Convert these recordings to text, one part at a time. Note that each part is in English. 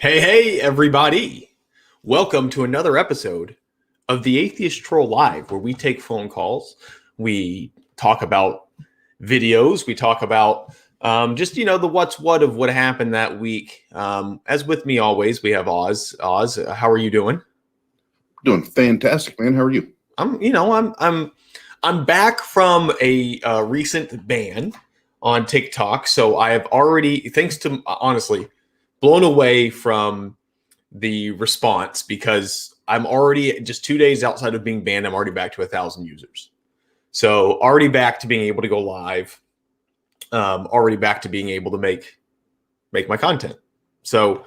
Hey, everybody. Welcome to another episode of the Atheist Troll Live, where we take phone calls. We talk about videos. We talk about the what's what of what happened that week. As with me always, we have Oz. Oz, how are you doing? Doing fantastic, man. How are you? I'm back from a recent ban on TikTok. So I have already, thanks to honestly, blown away from the response because I'm already just 2 days outside of being banned. I'm already back to 1,000 users. So already back to being able to go live. Already back to being able to make my content. So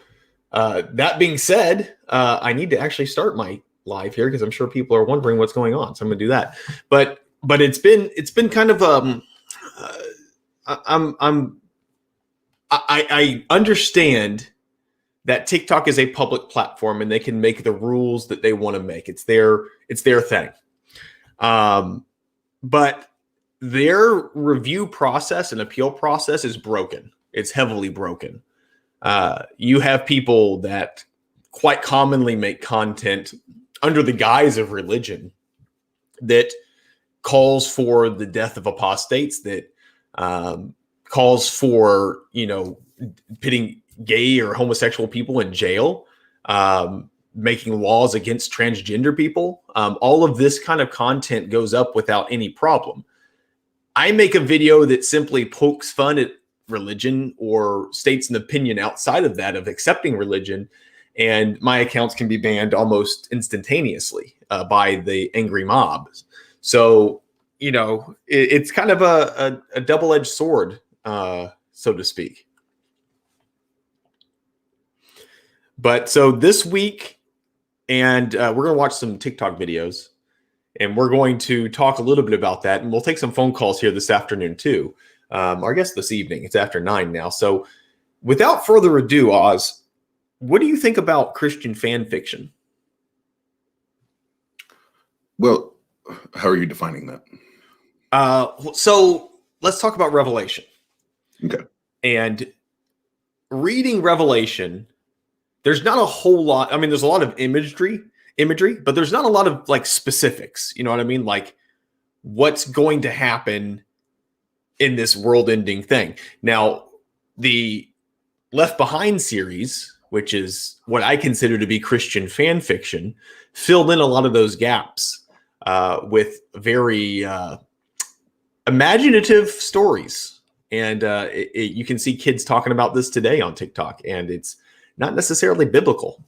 that being said, I need to actually start my live here because I'm sure people are wondering what's going on. So I'm going to do that. But it's been kind of I understand that TikTok is a public platform and they can make the rules that they want to make. It's their thing. But their review process and appeal process is broken. It's heavily broken. You have people that quite commonly make content under the guise of religion that calls for the death of apostates, that calls for, pitting gay or homosexual people in jail, making laws against transgender people. All of this kind of content goes up without any problem. I make a video that simply pokes fun at religion or states an opinion outside of that of accepting religion, and my accounts can be banned almost instantaneously by the angry mobs. So, it's kind of a double-edged sword, so to speak. But so this week, and we're going to watch some TikTok videos, and we're going to talk a little bit about that, and we'll take some phone calls here this afternoon too. Or I guess this evening. It's after 9 now. So without further ado, Oz, what do you think about Christian fan fiction? Well, how are you defining that? So let's talk about Revelation. Okay. And reading Revelation, there's not a whole lot. I mean, there's a lot of imagery, but there's not a lot of like specifics. You know what I mean? Like what's going to happen in this world-ending thing. Now, the Left Behind series, which is what I consider to be Christian fan fiction, filled in a lot of those gaps with very imaginative stories. And you can see kids talking about this today on TikTok, and it's not necessarily biblical.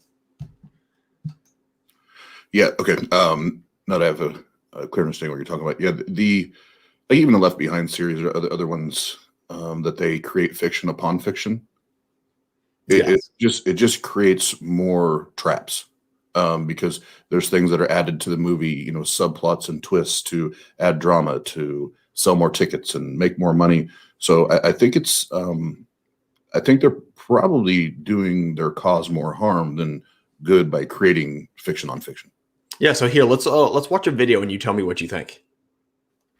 Yeah. Okay. Now that I have a clear understanding what you're talking about. Yeah. Even the Left Behind series or other ones that they create fiction upon fiction. It just creates more traps because there's things that are added to the movie, subplots and twists to add drama, to sell more tickets and make more money. So I think I think they're probably doing their cause more harm than good by creating fiction on fiction. Yeah. So here, let's watch a video and you tell me what you think.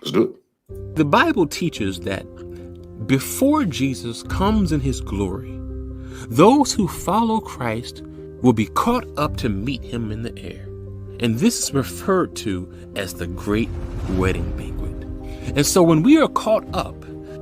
Let's do it. The Bible teaches that before Jesus comes in his glory, those who follow Christ will be caught up to meet him in the air. And this is referred to as the great wedding banquet. And so when we are caught up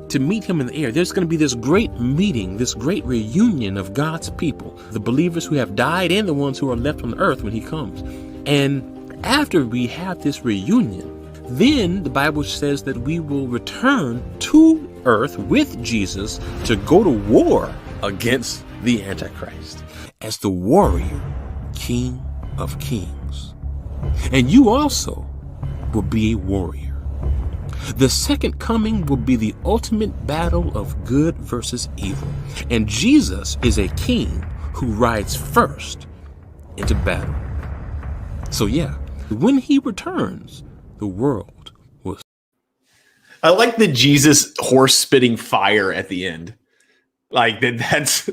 to meet him in the air, there's going to be this great meeting, this great reunion of God's people, the believers who have died and the ones who are left on the earth when he comes. And after we have this reunion, then the Bible says that we will return to earth with Jesus to go to war against the Antichrist as the warrior King of Kings. And you also will be a warrior. The second coming will be the ultimate battle of good versus evil. And Jesus is a king who rides first into battle. So yeah, when he returns, the world will. I like the Jesus horse spitting fire at the end. Like that's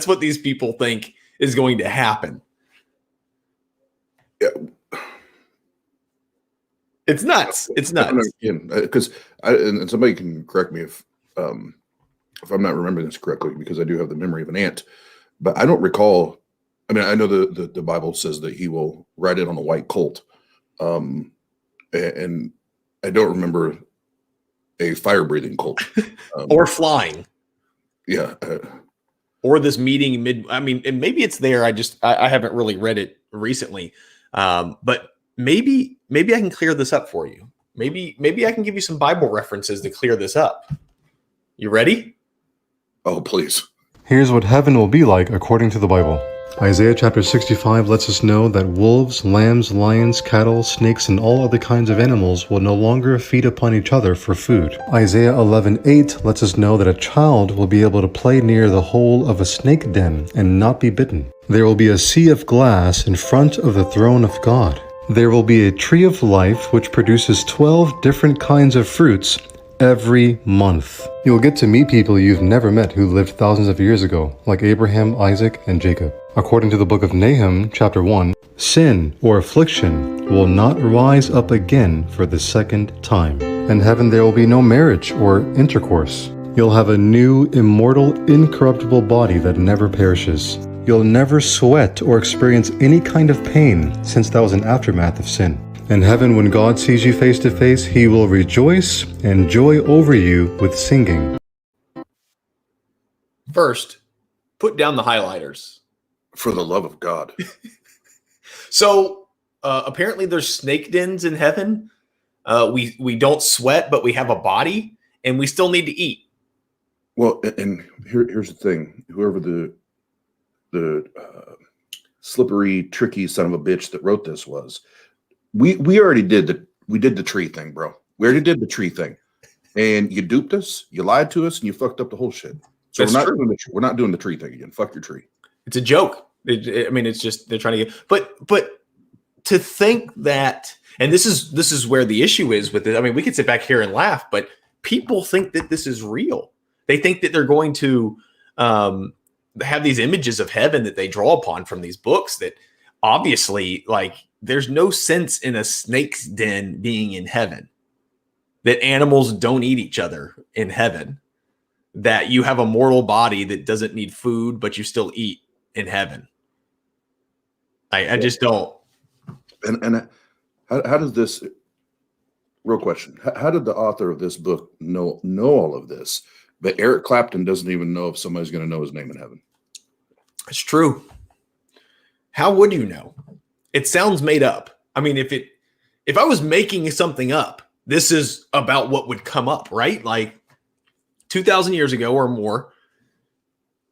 what these people think is going to happen. Yeah. It's nuts. It's nuts. Because and somebody can correct me if I'm not remembering this correctly, because I do have the memory of an ant, but I don't recall I mean, I know the Bible says that he will ride it on a white colt. And I don't remember a fire-breathing colt. Or flying. Yeah. Or this meeting I mean, and maybe it's there. I haven't really read it recently. But maybe I can clear this up for you. Maybe I can give you some Bible references to clear this up. You ready? Oh, please. Here's what heaven will be like according to the Bible. Isaiah chapter 65 lets us know that wolves, lambs, lions, cattle, snakes, and all other kinds of animals will no longer feed upon each other for food. Isaiah 11:8 lets us know that a child will be able to play near the hole of a snake den and not be bitten. There will be a sea of glass in front of the throne of God. There will be a tree of life which produces 12 different kinds of fruits every month. You'll get to meet people you've never met who lived thousands of years ago, like Abraham, Isaac, and Jacob. According to the book of Nahum, chapter 1, sin or affliction will not rise up again for the second time. In heaven there will be no marriage or intercourse. You'll have a new, immortal, incorruptible body that never perishes. You'll never sweat or experience any kind of pain, since that was an aftermath of sin. In heaven, when God sees you face to face, he will rejoice and joy over you with singing. First, put down the highlighters. For the love of God. So apparently there's snake dens in heaven. We don't sweat, but we have a body, and we still need to eat. Well, and here's the thing. Whoever the slippery, tricky son of a bitch that wrote this was, we already did the tree thing, bro. We already did the tree thing, and you duped us, you lied to us, and you fucked up the whole shit. So we're not doing the tree thing again. Fuck your tree. It's a joke. I mean, it's just they're trying to get. But to think that, and this is where the issue is with it. I mean, we could sit back here and laugh, but people think that this is real. They think that they're going to have these images of heaven that they draw upon from these books that obviously, like, there's no sense in a snake's den being in heaven, that animals don't eat each other in heaven, that you have a mortal body that doesn't need food, but you still eat in heaven. I just don't. And how does this, real question, how did the author of this book know all of this, but Eric Clapton doesn't even know if somebody's going to know his name in heaven? It's true. How would you know? It sounds made up. I mean, if I was making something up, this is about what would come up, right? Like 2,000 years ago or more,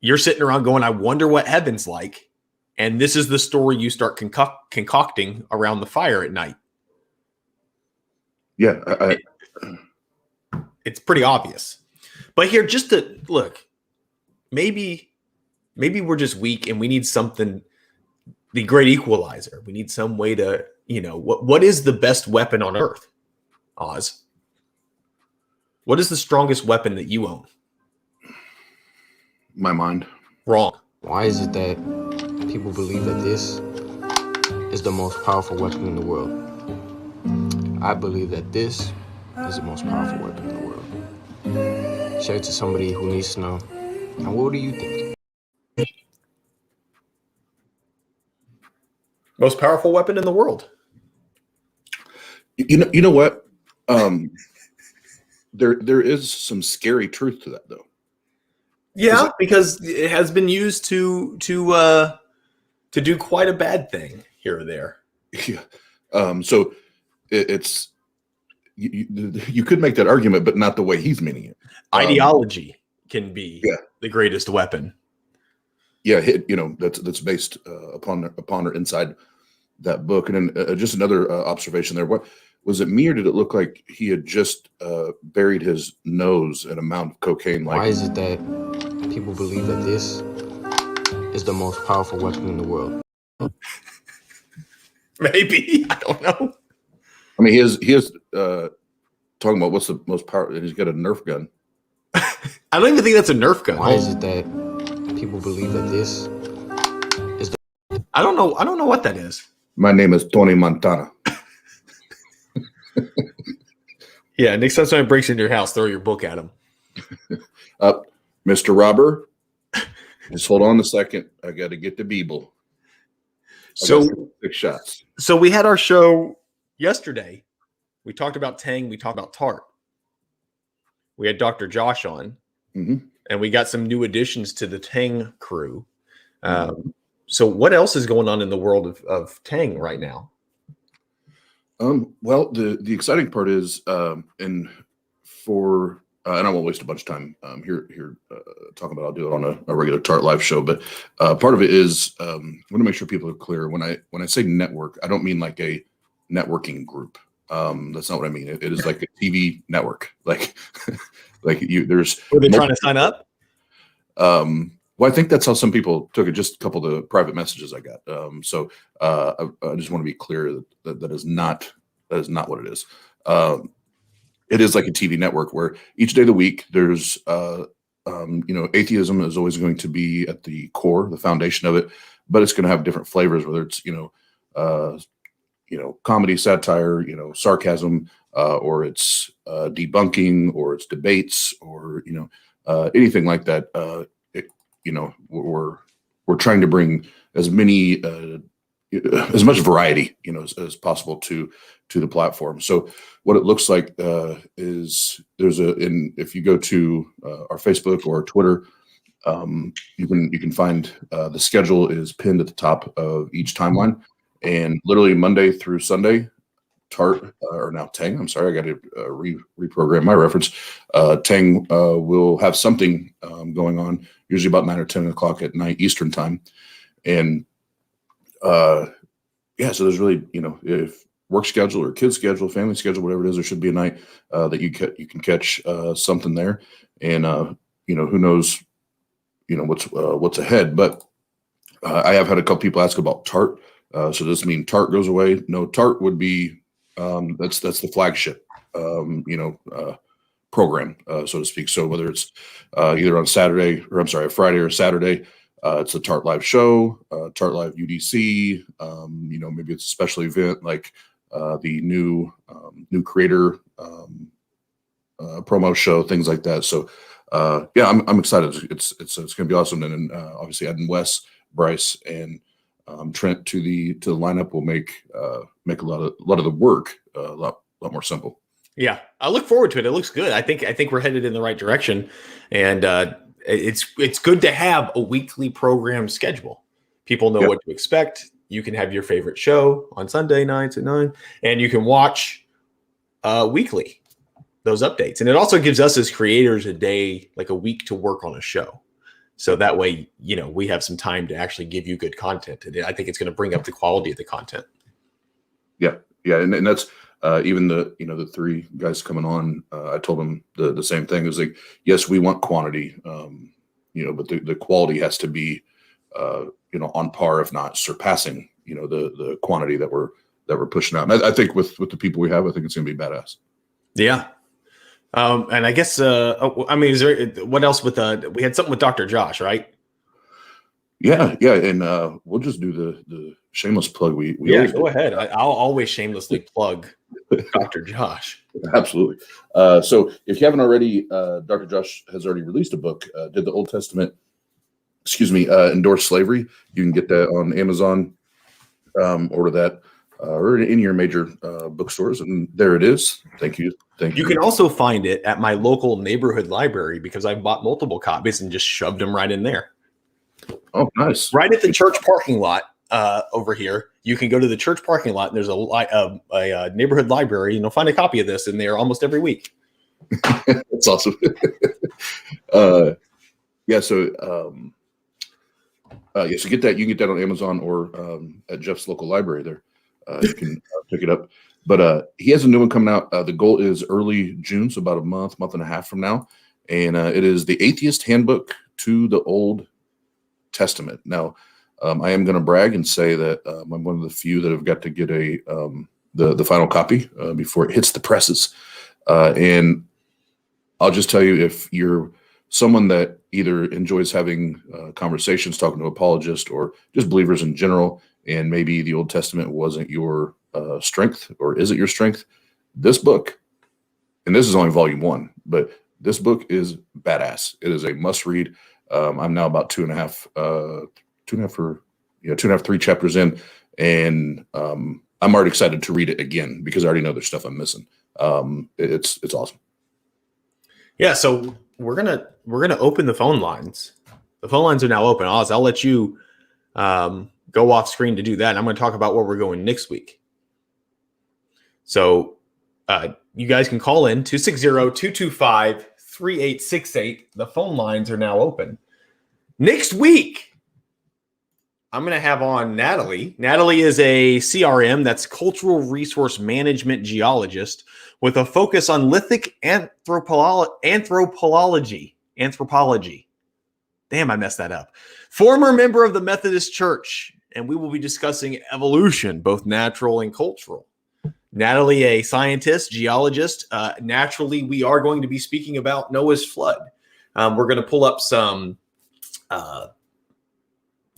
you're sitting around going, I wonder what heaven's like. And this is the story you start concocting around the fire at night. Yeah. It's pretty obvious. But here, just to look, maybe we're just weak and we need something. The great equalizer. We need some way to, what is the best weapon on earth, Oz? What is the strongest weapon that you own? My mind. Wrong. Why is it that people believe that this is the most powerful weapon in the world? I believe that this is the most powerful weapon in the world. Share it to somebody who needs to know. And what do you think? Most powerful weapon in the world. You know what? There is some scary truth to that, though. Yeah, because it has been used to do quite a bad thing here or there. Yeah. So it's you could make that argument, but not the way he's meaning it. Ideology can be the greatest weapon. Yeah, that's based upon or inside that book. And then just another observation there. What was it, me, or did it look like he had just buried his nose in a mound of cocaine? Why is it that people believe that this is the most powerful weapon in the world? Maybe, I don't know. I mean, he is talking about what's the most powerful. He's got a Nerf gun. I don't even think that's a Nerf gun. Why is it that people believe that this is the... I don't know what that is. My name is Tony Montana. Yeah, next time someone breaks into your house, throw your book at him. Mr. Robber, just hold on a second. I got to get the Bible. So, 6 shots. so we had our show yesterday. We talked about Tang. We talked about Tart. We had Dr. Josh on, and we got some new additions to the Tang crew. So what else is going on in the world of Tang right now? Well, the exciting part is, and I won't waste a bunch of time here talking about. I'll do it on a regular Tart live show, but part of it is I want to make sure people are clear. When I say network, I don't mean like a networking group. That's not what I mean. It is like a TV network. Like there's. Were they trying to sign up? Well, I think that's how some people took it. Just a couple of the private messages I got. So I just want to be clear that is not what it is. It is like a TV network where each day of the week there's atheism is always going to be at the core, the foundation of it, but it's going to have different flavors, whether it's comedy, satire, sarcasm, or it's debunking, or it's debates, or anything like that. We're trying to bring as much variety, as possible to the platform. So what it looks like is if you go to our Facebook or Twitter, you can find the schedule is pinned at the top of each timeline, and literally Monday through Sunday, Tang. I'm sorry, I got to reprogram my reference. Tang will have something going on, usually about 9 or 10 o'clock at night Eastern time, and so there's really if work schedule or kid schedule, family schedule, whatever it is, there should be a night that you can catch something there, and who knows what's ahead. But I have had a couple people ask about Tart. So does this mean Tart goes away? No, Tart would be that's the flagship program, so to speak. So whether it's either on Friday or Saturday, it's a Tart Live show, Tart Live UDC. Maybe it's a special event like the new creator promo show, things like that. So I'm excited. It's going to be awesome. And then obviously adding Wes, Bryce, and Trent to the lineup will make a lot of the work a lot more simple. Yeah, I look forward to it. It looks good. I think we're headed in the right direction, and it's good to have a weekly program schedule. People know what to expect. You can have your favorite show on Sunday nights at 9, and you can watch weekly those updates. And it also gives us as creators a day, like a week, to work on a show. So that way, we have some time to actually give you good content. And I think it's going to bring up the quality of the content. Yeah. And that's even the 3 guys coming on. I told them the same thing. It was like, yes, we want quantity, but the quality has to be, on par, if not surpassing, the quantity that we're pushing out. And I think with the people we have, I think it's going to be badass. Yeah. And I guess, is there, what else we had something with Dr. Josh, right? Yeah. And we'll just do the shameless plug. We go ahead. I'll always shamelessly plug Dr. Josh. Absolutely. So if you haven't already, Dr. Josh has already released a book, did the Old Testament, endorse slavery. You can get that on Amazon, order that, or in your major bookstores. And there it is. Thank you. You can also find it at my local neighborhood library, because I bought multiple copies and just shoved them right in there. Oh, nice. Right at the church parking lot over here. You can go to the church parking lot, and there's a neighborhood library, and you'll find a copy of this in there almost every week. That's awesome. So get that. You can get that on Amazon or at Jeff's local library there. You can pick it up. But he has a new one coming out. The goal is early June, so about a month and a half from now. And it is the Atheist Handbook to the Old Testament. Now, I am going to brag and say that I'm one of the few that have got to get the final copy before it hits the presses. And I'll just tell you, if you're someone that either enjoys having conversations, talking to apologists, or just believers in general, and maybe the Old Testament wasn't your strength, or is it your strength? This book, and this is only volume 1, but this book is badass. It is a must read. I'm now about 3 chapters in, and I'm already excited to read it again because I already know there's stuff I'm missing. It's awesome. Yeah, so we're gonna open the phone lines. The phone lines are now open. Oz, I'll let you go off screen to do that. And I'm going to talk about where we're going next week. So you guys can call in 260-225-3868. The phone lines are now open. Next week, I'm going to have on Natalie. Natalie is a CRM, that's Cultural Resource Management Geologist, with a focus on lithic anthropology. Damn, I messed that up. Former member of the Methodist Church, and we will be discussing evolution, both natural and cultural. Natalie, a scientist, geologist. Naturally, we are going to be speaking about Noah's flood. We're going to pull up some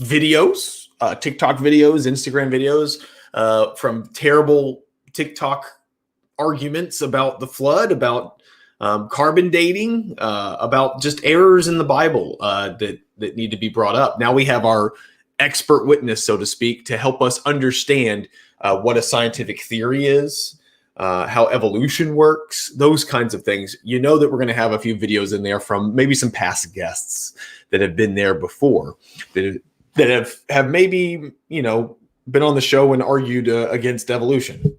videos, TikTok videos, Instagram videos from terrible TikTok arguments about the flood, about carbon dating, about just errors in the Bible that need to be brought up. Now we have our expert witness, so to speak, to help us understand what a scientific theory is, how evolution works, those kinds of things. You know that we're going to have a few videos in there from maybe some past guests that have been there before, that have maybe, you know, been on the show and argued against evolution.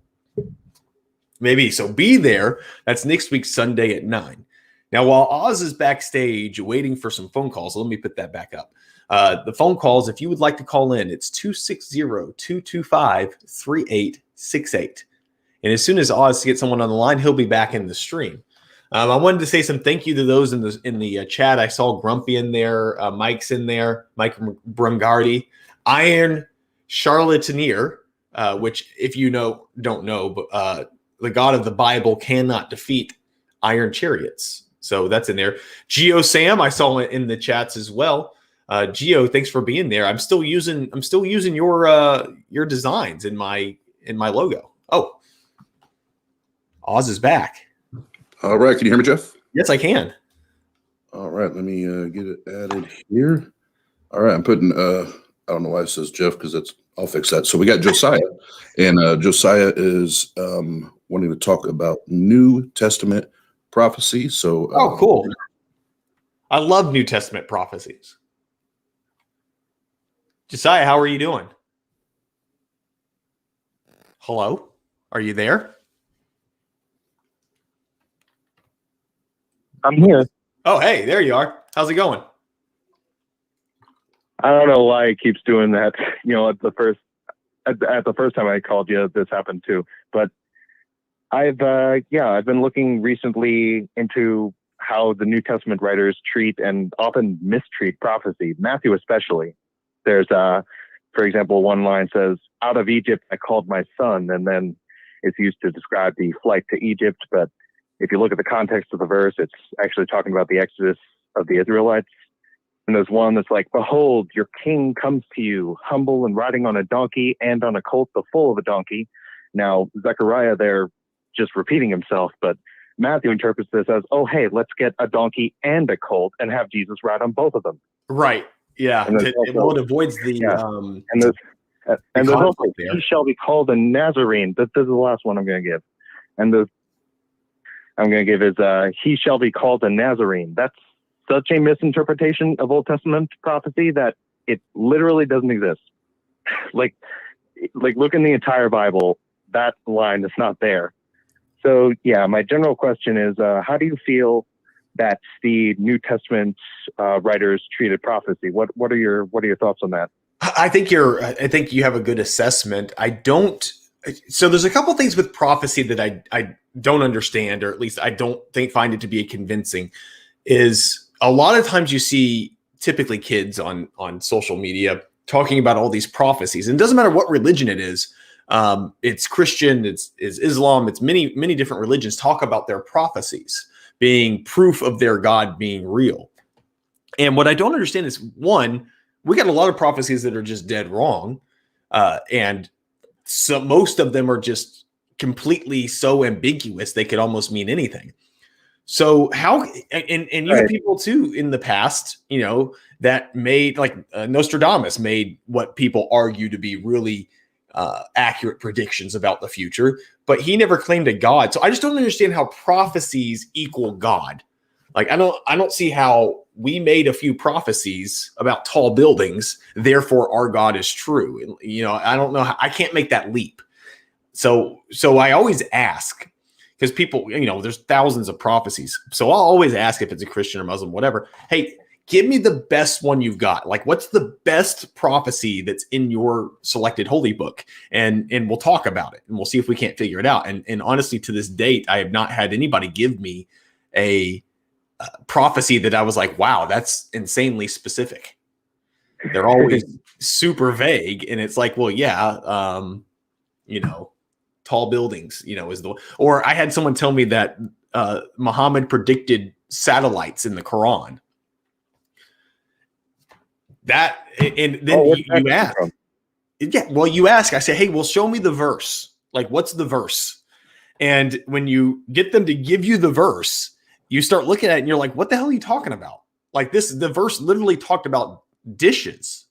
Maybe. So be there. That's next week, Sunday at 9. Now, while Oz is backstage waiting for some phone calls, let me put that back up. The phone calls, if you would like to call in, it's 260-225-3868. And as soon as Oz gets someone on the line, he'll be back in the stream. I wanted to say some thank you to those in the chat. I saw Grumpy in there. Mike's in there. Mike Brungardi. Iron Charlataneer, which if you don't know, but the God of the Bible cannot defeat iron chariots. So that's in there. Geo Sam, I saw it in the chats as well. Geo, thanks for being there. I'm still using your designs in my logo. Oh, Oz is back. All right, can you hear me, Jeff? Yes, I can. All right, let me get it added here. All right, I'm putting I don't know why it says Jeff, because I'll fix that. So we got Josiah, and Josiah is wanting to talk about New Testament prophecy. So cool. I love New Testament prophecies. Josiah, how are you doing? Hello? Are you there? I'm here. Oh, hey, there you are. How's it going? I don't know why it keeps doing that. You know, at the first time I called you, this happened too. But I've been looking recently into how the New Testament writers treat and often mistreat prophecy, Matthew especially. There's for example, one line says, "Out of Egypt I called my son," and then it's used to describe the flight to Egypt. But if you look at the context of the verse, it's actually talking about the exodus of the Israelites. And there's one that's like, "Behold, your king comes to you, humble and riding on a donkey and on a colt, the foal of a donkey." Now, Zechariah there just repeating himself, but Matthew interprets this as, "Oh, hey, let's get a donkey and a colt and have Jesus ride on both of them." Right. Yeah. It avoids the and there's also, "He shall be called a Nazarene." This is the last one I'm going to give. And I'm going to give is, "He shall be called a Nazarene." That's such a misinterpretation of Old Testament prophecy that it literally doesn't exist. like look in the entire Bible, that line is not there. So yeah, my general question is, how do you feel that the New Testament writers treated prophecy? What are your thoughts on that? I think you have a good assessment. So there's a couple things with prophecy that I don't understand, or at least I don't find it to be convincing. Is a lot of times you see typically kids on social media talking about all these prophecies, and it doesn't matter what religion it is. It's Christian, it's Islam, it's many different religions talk about their prophecies being proof of their God being real. And what I don't understand is, one, we got a lot of prophecies that are just dead wrong, and so most of them are just completely so ambiguous they could almost mean anything. So how and you have people too in the past, you know, that made, like Nostradamus made what people argue to be really accurate predictions about the future, but he never claimed a God. So I just don't understand how prophecies equal God. Like, I don't see how we made a few prophecies about tall buildings, therefore our God is true. You know, I don't know how, I can't make that leap. So I always ask, because people, you know, there's thousands of prophecies. So I'll always ask if it's a Christian or Muslim, whatever. Hey, give me the best one you've got. Like, what's the best prophecy that's in your selected holy book? And we'll talk about it and we'll see if we can't figure it out. And honestly, to this date, I have not had anybody give me a prophecy that I was like, wow, that's insanely specific. They're always super vague. And it's like, well, yeah, you know, tall buildings, you know, is the, or I had someone tell me that Muhammad predicted satellites in the Quran. That, and then you ask, yeah, well, you ask, I say, hey, well, show me the verse. Like, what's the verse? And when you get them to give you the verse, you start looking at it and you're like, what the hell are you talking about? Like, the verse literally talked about dishes.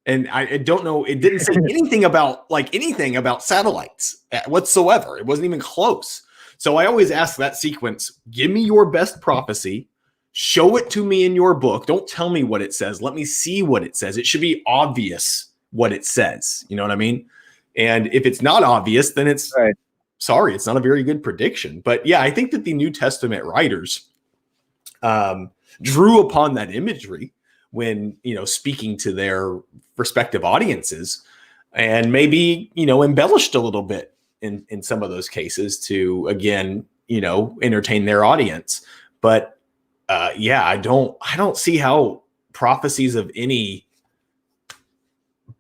And I don't know, it didn't say anything about satellites whatsoever. It wasn't even close. So I always ask that sequence, give me your best prophecy, show it to me in your book. Don't tell me what it says. Let me see what it says. It should be obvious what it says. You know what I mean? And if it's not obvious, then it's right. Sorry, it's not a very good prediction. But yeah, I think that the New Testament writers drew upon that imagery when, you know, speaking to their respective audiences, and maybe, you know, embellished a little bit in some of those cases to, again, you know, entertain their audience. But yeah, I don't see how prophecies of any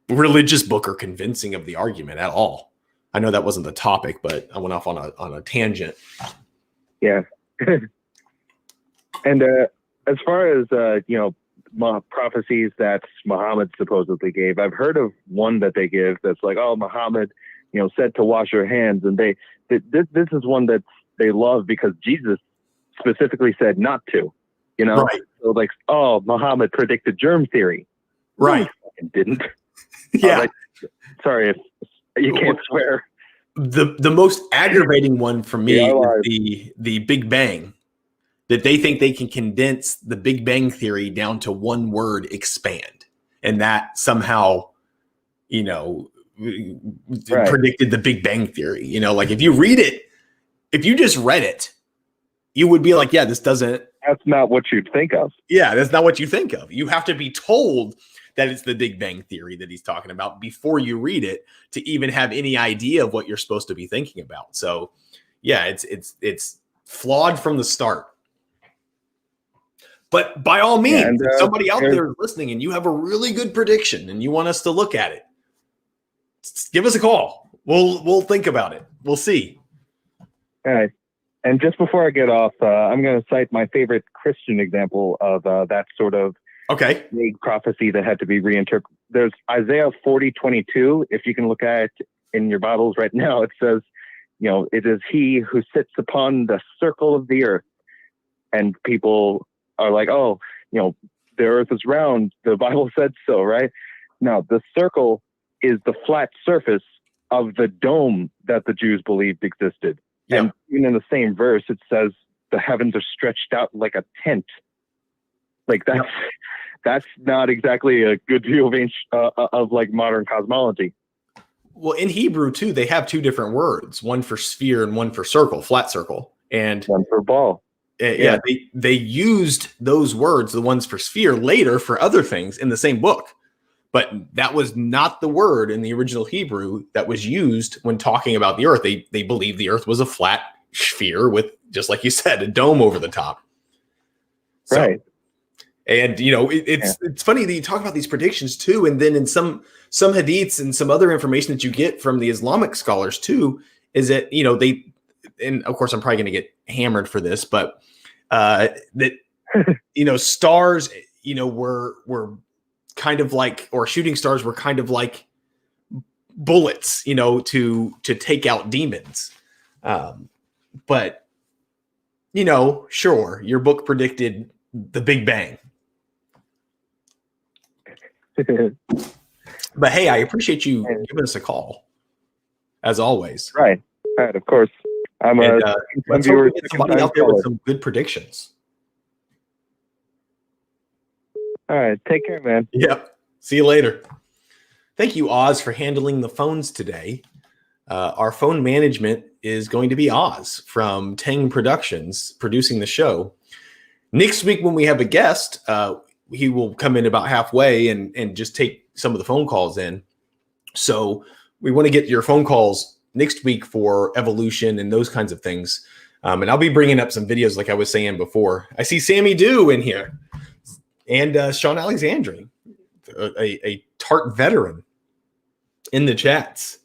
religious book are convincing of the argument at all. I know that wasn't the topic, but I went off on a tangent. Yeah. And as far as you know, prophecies that Muhammad supposedly gave, I've heard of one that they give that's like, oh, Muhammad, you know, said to wash your hands, and this is one that they love because Jesus specifically said not to, you know. Right. So like, oh, Muhammad predicted germ theory, right? No, didn't. Yeah. Like, sorry if you can't swear. The most aggravating one for me is the Big Bang. That they think they can condense the Big Bang Theory down to one word, expand. And that somehow, you know, predicted the Big Bang Theory. You know, like if you just read it, you would be like, yeah, that's not what you'd think of. Yeah, that's not what you think of. You have to be told that it's the Big Bang Theory that he's talking about before you read it to even have any idea of what you're supposed to be thinking about. So yeah, it's flawed from the start. But by all means, if somebody out there is listening and you have a really good prediction and you want us to look at it, give us a call. We'll think about it. We'll see. All right. And just before I get off, I'm going to cite my favorite Christian example of that sort of vague prophecy that had to be reinterpreted. There's Isaiah 40:22. If you can look at it in your Bibles right now, it says, you know, it is he who sits upon the circle of the earth. And people are like, oh, you know, the earth is round. The Bible said so, right? Now, the circle is the flat surface of the dome that the Jews believed existed. Yeah. And even in the same verse, it says the heavens are stretched out like a tent. Like that's not exactly a good view of like modern cosmology. Well, in Hebrew too, they have two different words, one for sphere and one for circle, flat circle, and one for ball. Yeah, they used those words, the ones for sphere, later for other things in the same book. But that was not the word in the original Hebrew that was used when talking about the earth. They believed the earth was a flat sphere with, just like you said, a dome over the top. So, right. And, you know, it's funny that you talk about these predictions too. And then in some hadiths and some other information that you get from the Islamic scholars too, is that, you know, and of course I'm probably going to get hammered for this, but that, you know, stars, you know, were kind of like, or shooting stars were kind of like bullets, you know, to take out demons. But, you know, sure, your book predicted the Big Bang. But hey, I appreciate you giving us a call, as always. Right. Right. Of course. I'm And a let's hope we get somebody out there with some good predictions. All right. Take care, man. Yep. See you later. Thank you, Oz, for handling the phones today. Our phone management is going to be Oz from Tang Productions, producing the show. Next week, when we have a guest, he will come in about halfway and just take some of the phone calls in. So we want to get your phone calls next week for evolution and those kinds of things. And I'll be bringing up some videos like I was saying before. I see Sammy Dew in here and Sean Alexandri, a Tart veteran in the chats.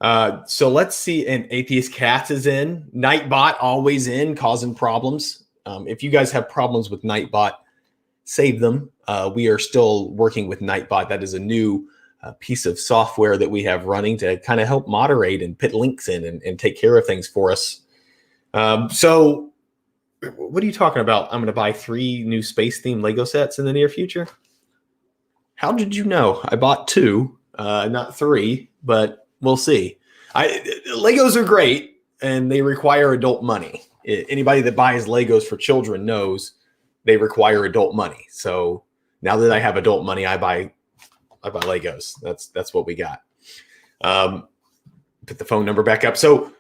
So let's see. And Atheist Cats is in. Nightbot always in, causing problems. If you guys have problems with Nightbot, save them. We are still working with Nightbot. That is a new piece of software that we have running to kind of help moderate and put links in and take care of things for us. So what are you talking about? I'm going to buy 3 new space-themed Lego sets in the near future. How did you know? I bought 2, not 3, but we'll see. Legos are great, and they require adult money. Anybody that buys Legos for children knows they require adult money. So now that I have adult money, I buy Legos. That's what we got. Put the phone number back up. So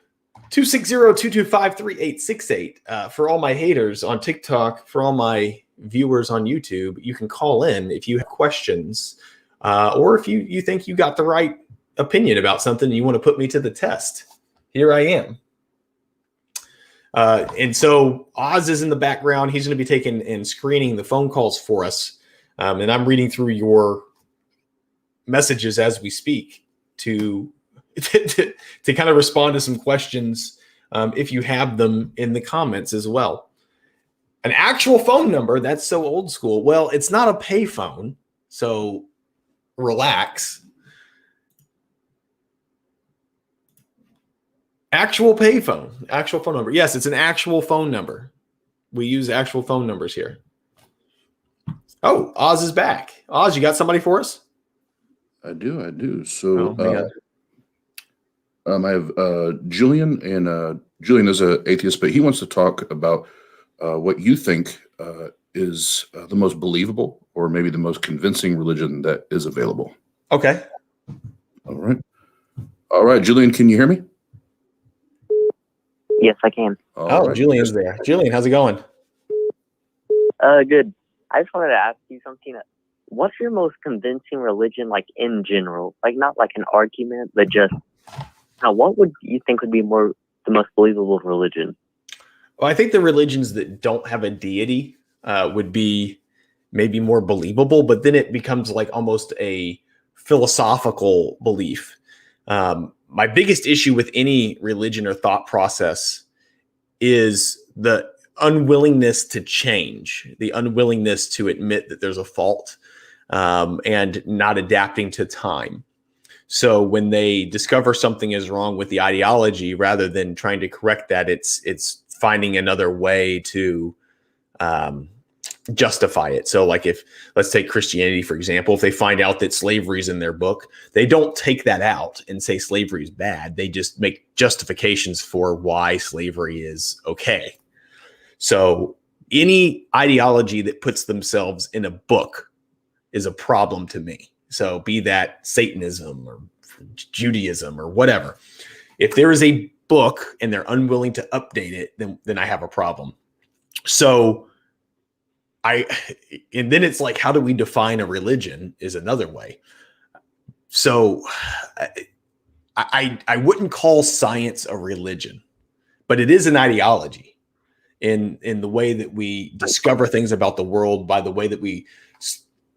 260-225-3868. For all my haters on TikTok, for all my viewers on YouTube, you can call in if you have questions, or if you think you got the right opinion about something and you want to put me to the test. Here I am. And so Oz is in the background. He's going to be taking and screening the phone calls for us. And I'm reading through your messages as we speak to kind of respond to some questions, if you have them in the comments as well. An actual phone number, that's so old school. Well, it's not a pay phone, so relax. Actual pay phone, actual phone number. Yes, it's an actual phone number. We use actual phone numbers here. Oh, Oz is back. Oz, you got somebody for us? I do. So Oh, I have Julian, and Julian is an atheist, but he wants to talk about what you think is the most believable or maybe the most convincing religion that is available. Okay. All right, Julian, can you hear me? Yes, I can. All right. Julian's there. Julian, how's it going? Good. I just wanted to ask you something. What's your most convincing religion, like in general? Like not like an argument, but just what would you think would be the most believable religion? Well, I think the religions that don't have a deity would be maybe more believable, but then it becomes like almost a philosophical belief. My biggest issue with any religion or thought process is the unwillingness to change, the unwillingness to admit that there's a fault, and not adapting to time. So when they discover something is wrong with the ideology, rather than trying to correct that, it's finding another way to justify it. So like let's take Christianity, for example, if they find out that slavery is in their book, they don't take that out and say slavery is bad. They just make justifications for why slavery is okay. So any ideology that puts themselves in a book is a problem to me. So be that Satanism or Judaism or whatever. If there is a book and they're unwilling to update it, then I have a problem. So and then it's like, how do we define a religion is another way. So I wouldn't call science a religion, but it is an ideology in the way that we discover things about the world, by the way that we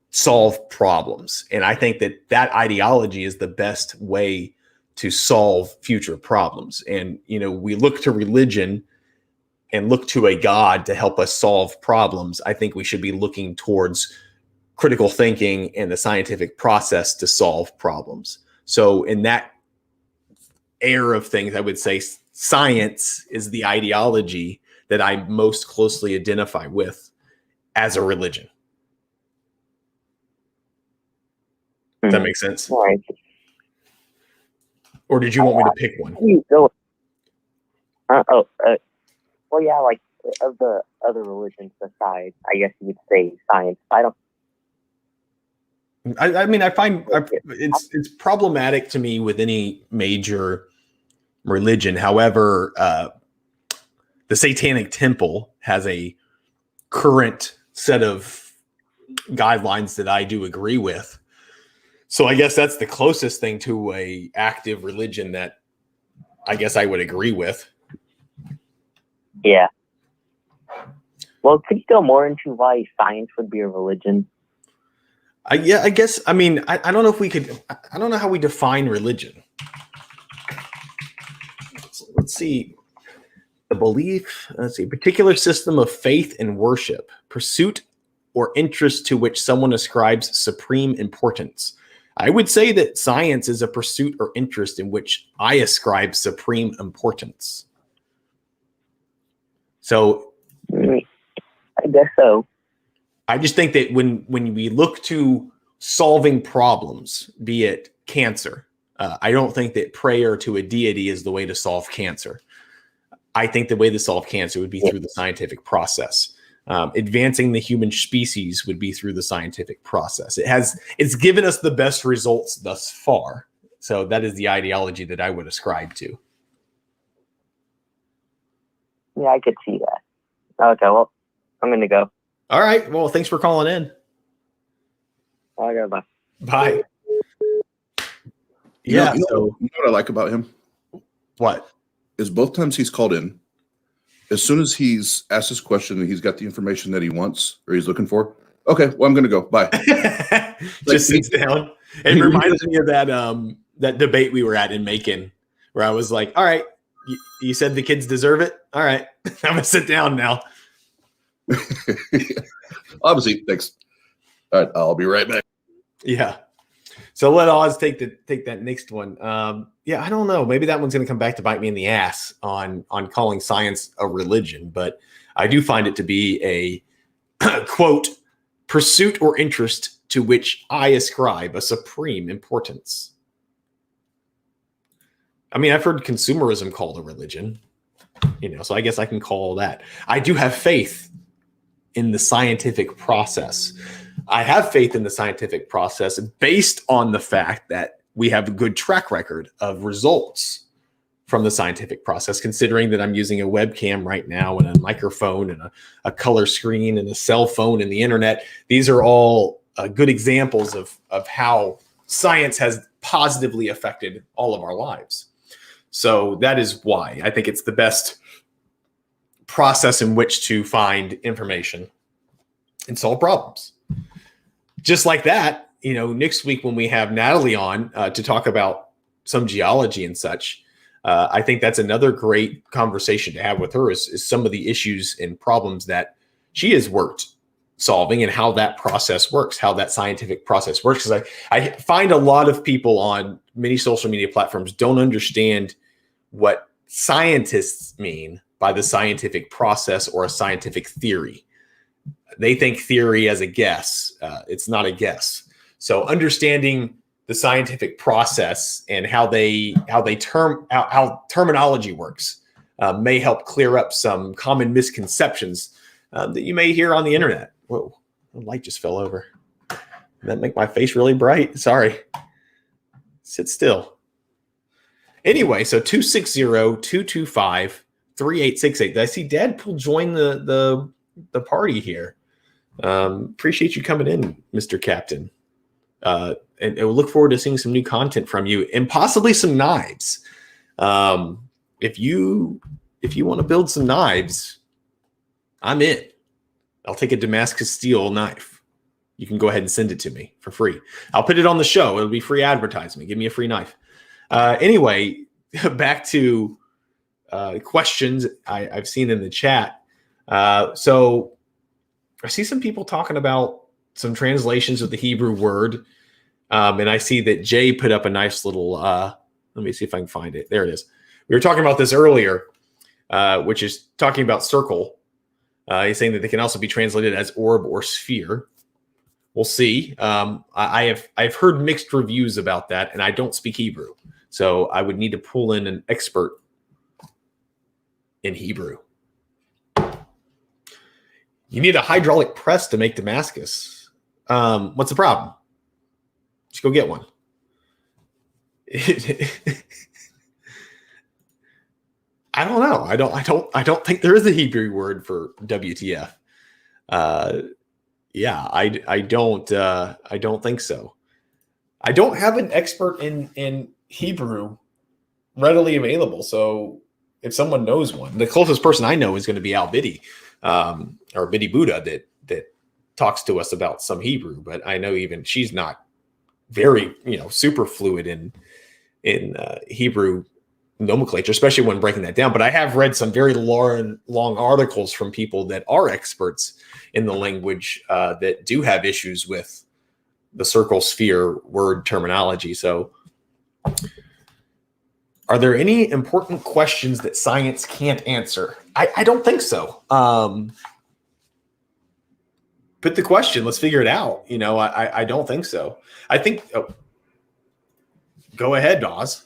solve problems. And I think that ideology is the best way to solve future problems. And, we look to religion and look to a God to help us solve problems. I think we should be looking towards critical thinking and the scientific process to solve problems. So in that era of things, I would say science is the ideology that I most closely identify with as a religion. Does that make sense? All right. Or did you want me to pick one? Well, yeah, like of the other religions besides, I guess you would say science. I mean, I find it's problematic to me with any major religion. However, the Satanic Temple has a current set of guidelines that I do agree with. So I guess that's the closest thing to a active religion that I guess I would agree with. Yeah. Well, could you go more into why science would be a religion? I guess. I mean, I don't know if we could. I don't know how we define religion. Let's see. The belief. Let's see. Particular system of faith and worship, pursuit or interest to which someone ascribes supreme importance. I would say that science is a pursuit or interest in which I ascribe supreme importance. So, I guess so. I just think that when we look to solving problems, be it cancer, I don't think that prayer to a deity is the way to solve cancer. I think the way to solve cancer would be through the scientific process. Advancing the human species would be through the scientific process. It's given us the best results thus far. So that is the ideology that I would ascribe to. Yeah, I could see that. Okay, well, I'm going to go. All right. Well, thanks for calling in. Okay, bye. Bye. You know what I like about him? What? Is both times he's called in, as soon as he's asked his question and he's got the information that he wants or he's looking for, okay, well, I'm going to go. Bye. Just sits down. It reminds me of that debate we were at in Macon, where I was like, all right, you said the kids deserve it. All right, I'm going to sit down now. Obviously, thanks. All right, I'll be right back. Yeah. So let Oz take that next one. I don't know. Maybe that one's going to come back to bite me in the ass on calling science a religion, but I do find it to be a quote pursuit or interest to which I ascribe a supreme importance. I mean, I've heard consumerism called a religion, so I guess I can call that. I do have faith in the scientific process. I have faith in the scientific process based on the fact that we have a good track record of results from the scientific process, considering that I'm using a webcam right now and a microphone and a color screen and a cell phone and the internet. These are all good examples of how science has positively affected all of our lives. So that is why I think it's the best process in which to find information and solve problems. Just like that, next week when we have Natalie on to talk about some geology and such, I think that's another great conversation to have with her is some of the issues and problems that she has worked solving and how that process works, how that scientific process works. Because I find a lot of people on many social media platforms don't understand what scientists mean by the scientific process or a scientific theory. They think theory as a guess. It's not a guess. So understanding the scientific process and how terminology works may help clear up some common misconceptions that you may hear on the internet. Whoa, the light just fell over. Did that make my face really bright? Sorry. Sit still. Anyway, so 260-225-3868. I see Deadpool join the party here. Appreciate you coming in, Mr. Captain. And we'll look forward to seeing some new content from you and possibly some knives. If you want to build some knives, I'm in. I'll take a Damascus steel knife. You can go ahead and send it to me for free. I'll put it on the show. It'll be free advertisement. Give me a free knife. Anyway, back to questions I've seen in the chat. So I see some people talking about some translations of the Hebrew word. And I see that Jay put up a nice little, let me see if I can find it. There it is. We were talking about this earlier, which is talking about circle. He's saying that they can also be translated as orb or sphere. we'll see. I've heard mixed reviews about that, and I don't speak Hebrew, so I would need to pull in an expert in Hebrew. You need a hydraulic press to make Damascus. What's the problem? Just go get one. I don't know. I don't think there is a Hebrew word for WTF. Yeah, I don't think so. I don't have an expert in Hebrew readily available. So if someone knows one, the closest person I know is going to Al Biddy, or Biddy Buddha that talks to us about some Hebrew, but I know even she's not very, super fluid in Hebrew nomenclature, especially when breaking that down. But I have read some very long articles from people that are experts in the language that do have issues with the circle sphere word terminology. So are there any important questions that science can't answer? I don't think so. Put the question, let's figure it out. I don't think so. I think, go ahead, Oz.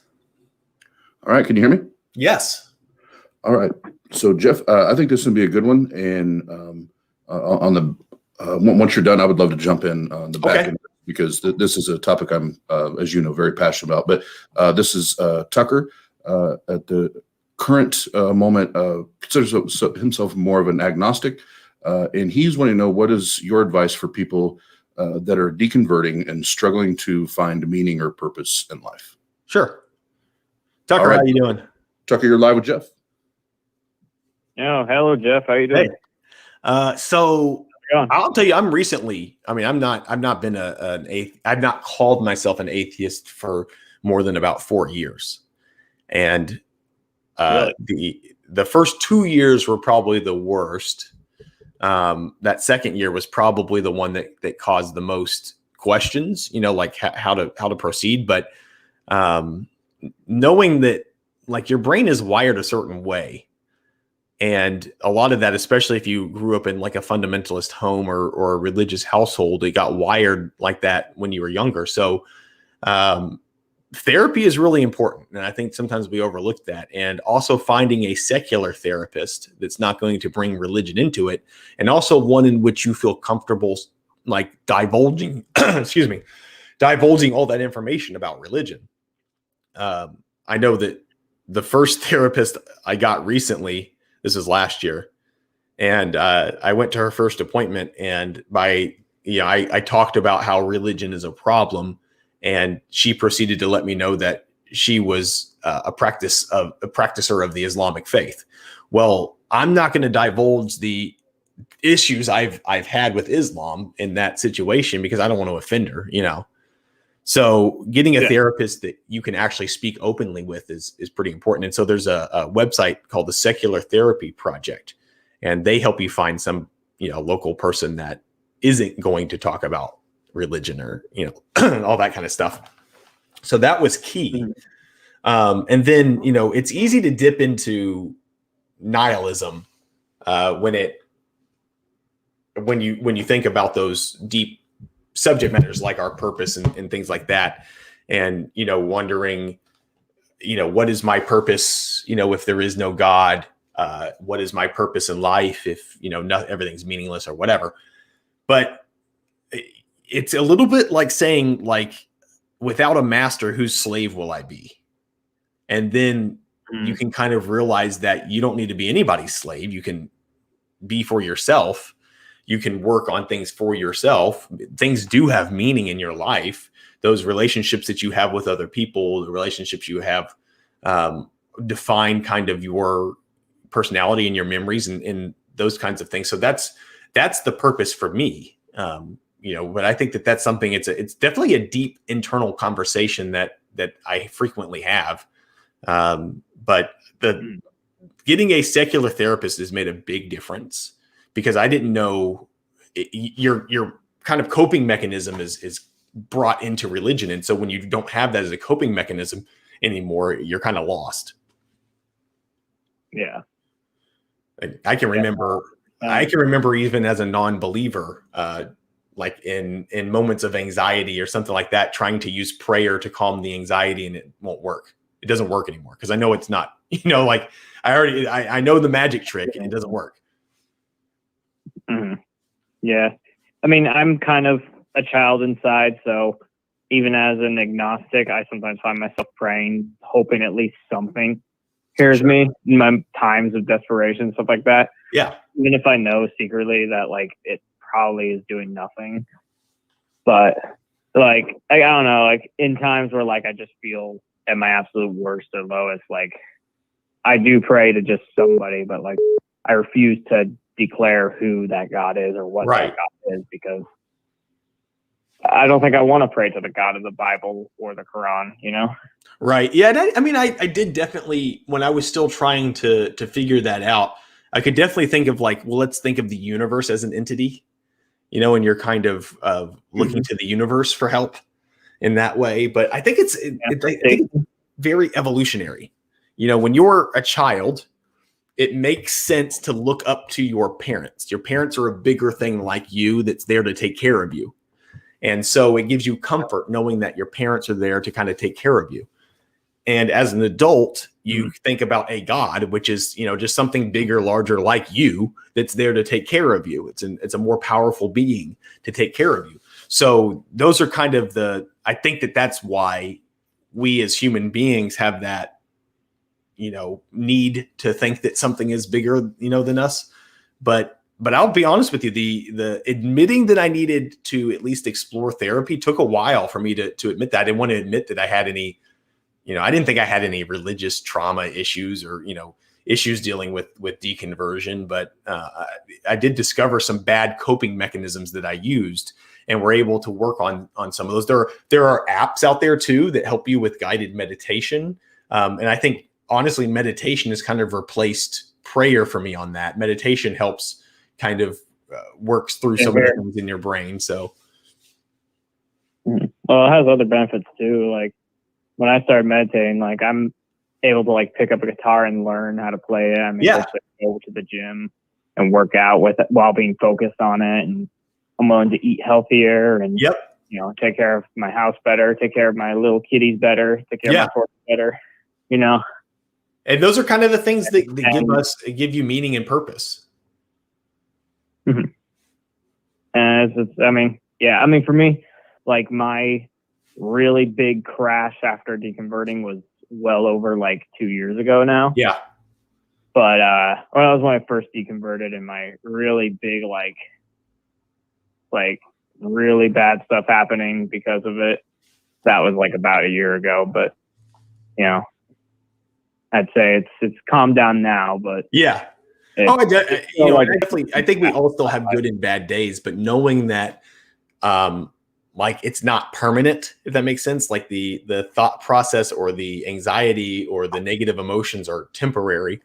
All right. Can you hear me? Yes. All right. So Jeff, I think this would be a good one. And on the once you're done, I would love to jump in on the back end, because this is a topic I'm, as you know, very passionate about. But this is Tucker at the current moment considers himself more of an agnostic, and he's wanting to know, what is your advice for people that are deconverting and struggling to find meaning or purpose in life? Sure. Tucker, how you doing? Tucker, you're live with Jeff. Yeah, hello, Jeff. How you doing? Hey. So I'll tell you, I've not called myself an atheist for more than about 4 years. And the first 2 years were probably the worst. That second year was probably the one that caused the most questions, like how to proceed. But knowing that, like, your brain is wired a certain way. And a lot of that, especially if you grew up in like a fundamentalist home or a religious household, it got wired like that when you were younger. So therapy is really important. And I think sometimes we overlook that. And also finding a secular therapist that's not going to bring religion into it. And also one in which you feel comfortable, like, divulging, divulging all that information about religion. I know that the first therapist I got recently, this is last year, and I went to her first appointment, and I talked about how religion is a problem, and she proceeded to let me know that she was a practicer of the Islamic faith. Well, I'm not going to divulge the issues I've had with Islam in that situation, because I don't want to offend her, So getting a therapist that you can actually speak openly with is pretty important. And so there's a website called the Secular Therapy Project, and they help you find some, local person that isn't going to talk about religion or, all that kind of stuff. So that was key. And then, it's easy to dip into nihilism when you think about those deep subject matters like our purpose and things like that. And, wondering, what is my purpose? If there is no God, what is my purpose in life if, everything's meaningless or whatever. But it's a little bit like saying, like, without a master, whose slave will I be? And then you can kind of realize that you don't need to be anybody's slave. You can be for yourself. You can work on things for yourself. Things do have meaning in your life. Those relationships that you have with other people, the relationships you have, define kind of your personality and your memories and those kinds of things. So that's the purpose for me. But I think that's something, it's definitely a deep internal conversation that I frequently have. But getting a secular therapist has made a big difference, because I didn't know your kind of coping mechanism is brought into religion. And so when you don't have that as a coping mechanism anymore, you're kind of lost. Yeah. I can remember even as a non-believer, like in moments of anxiety or something like that, trying to use prayer to calm the anxiety, and it won't work. It doesn't work anymore because I know it's not, like I know the magic trick and it doesn't work. Mhm. Yeah. I mean, I'm kind of a child inside, so even as an agnostic, I sometimes find myself praying, hoping at least something hears me in my times of desperation, stuff like that. Yeah. Even if I know secretly that like it probably is doing nothing. But like I don't know, like in times where like I just feel at my absolute worst or lowest, like I do pray to just somebody, but like I refuse to declare who that God is or what that God is, because I don't think I want to pray to the God of the Bible or the Quran, Right. Yeah. And I mean, I did definitely, when I was still trying to figure that out, I could definitely think of like, well, let's think of the universe as an entity, and you're kind of looking to the universe for help in that way. But I think I think it's very evolutionary. When you're a child, it makes sense to look up to your parents. Your parents are a bigger thing like you that's there to take care of you. And so it gives you comfort knowing that your parents are there to kind of take care of you. And as an adult, you think about a God, which is, just something bigger, larger like you that's there to take care of you. It's a more powerful being to take care of you. So those are kind of I think that's why we as human beings have that, need to think that something is bigger, than us. But I'll be honest with you, the admitting that I needed to at least explore therapy took a while for me to admit that. I didn't want to admit that I had any, I didn't think I had any religious trauma issues or, issues dealing with deconversion, but I did discover some bad coping mechanisms that I used and were able to work on some of those. There are apps out there too that help you with guided meditation. And I think honestly, meditation has kind of replaced prayer for me on that. Meditation helps kind of works through some of the things in your brain. So, well, it has other benefits too. Like when I started meditating, like I'm able to like pick up a guitar and learn how to play it. I'm able to go to the gym and work out with it while being focused on it. And I'm willing to eat healthier and, take care of my house better, take care of my little kitties better, take care of my horse better, And those are kind of the things that give you meaning and purpose. Mm-hmm. And for me, like my really big crash after deconverting was well over like 2 years ago now. Yeah. But that was when I first deconverted, and my really big like really bad stuff happening because of it. That was like about a year ago, but I'd say it's calmed down now, but I think we all still have good and bad days, but knowing that, like it's not permanent, if that makes sense, like the thought process or the anxiety or the negative emotions are temporary,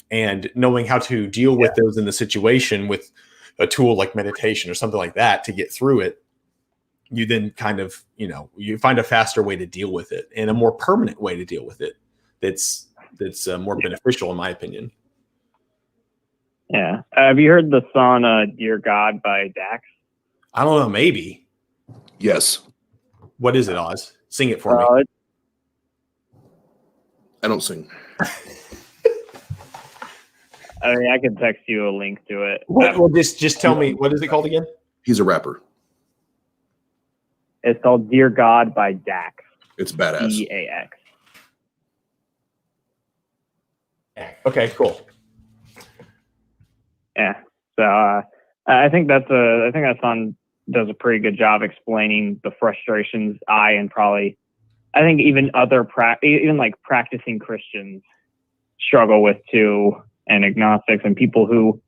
and knowing how to deal with those in the situation with a tool like meditation or something like that to get through it, you then kind of, you find a faster way to deal with it and a more permanent way to deal with it. That's more beneficial in my opinion. Yeah. Have you heard the song Dear God by Dax? I don't know, maybe. Yes. What is it, Oz? Sing it for me. I don't sing. I mean, I can text you a link to it. Well, just tell me, what is it called again? He's a rapper. It's called Dear God by Dax. It's badass. D-A-X. Okay, cool. Yeah. So I think that song does a pretty good job explaining the frustrations I think even other practicing Christians struggle with too, and agnostics and people who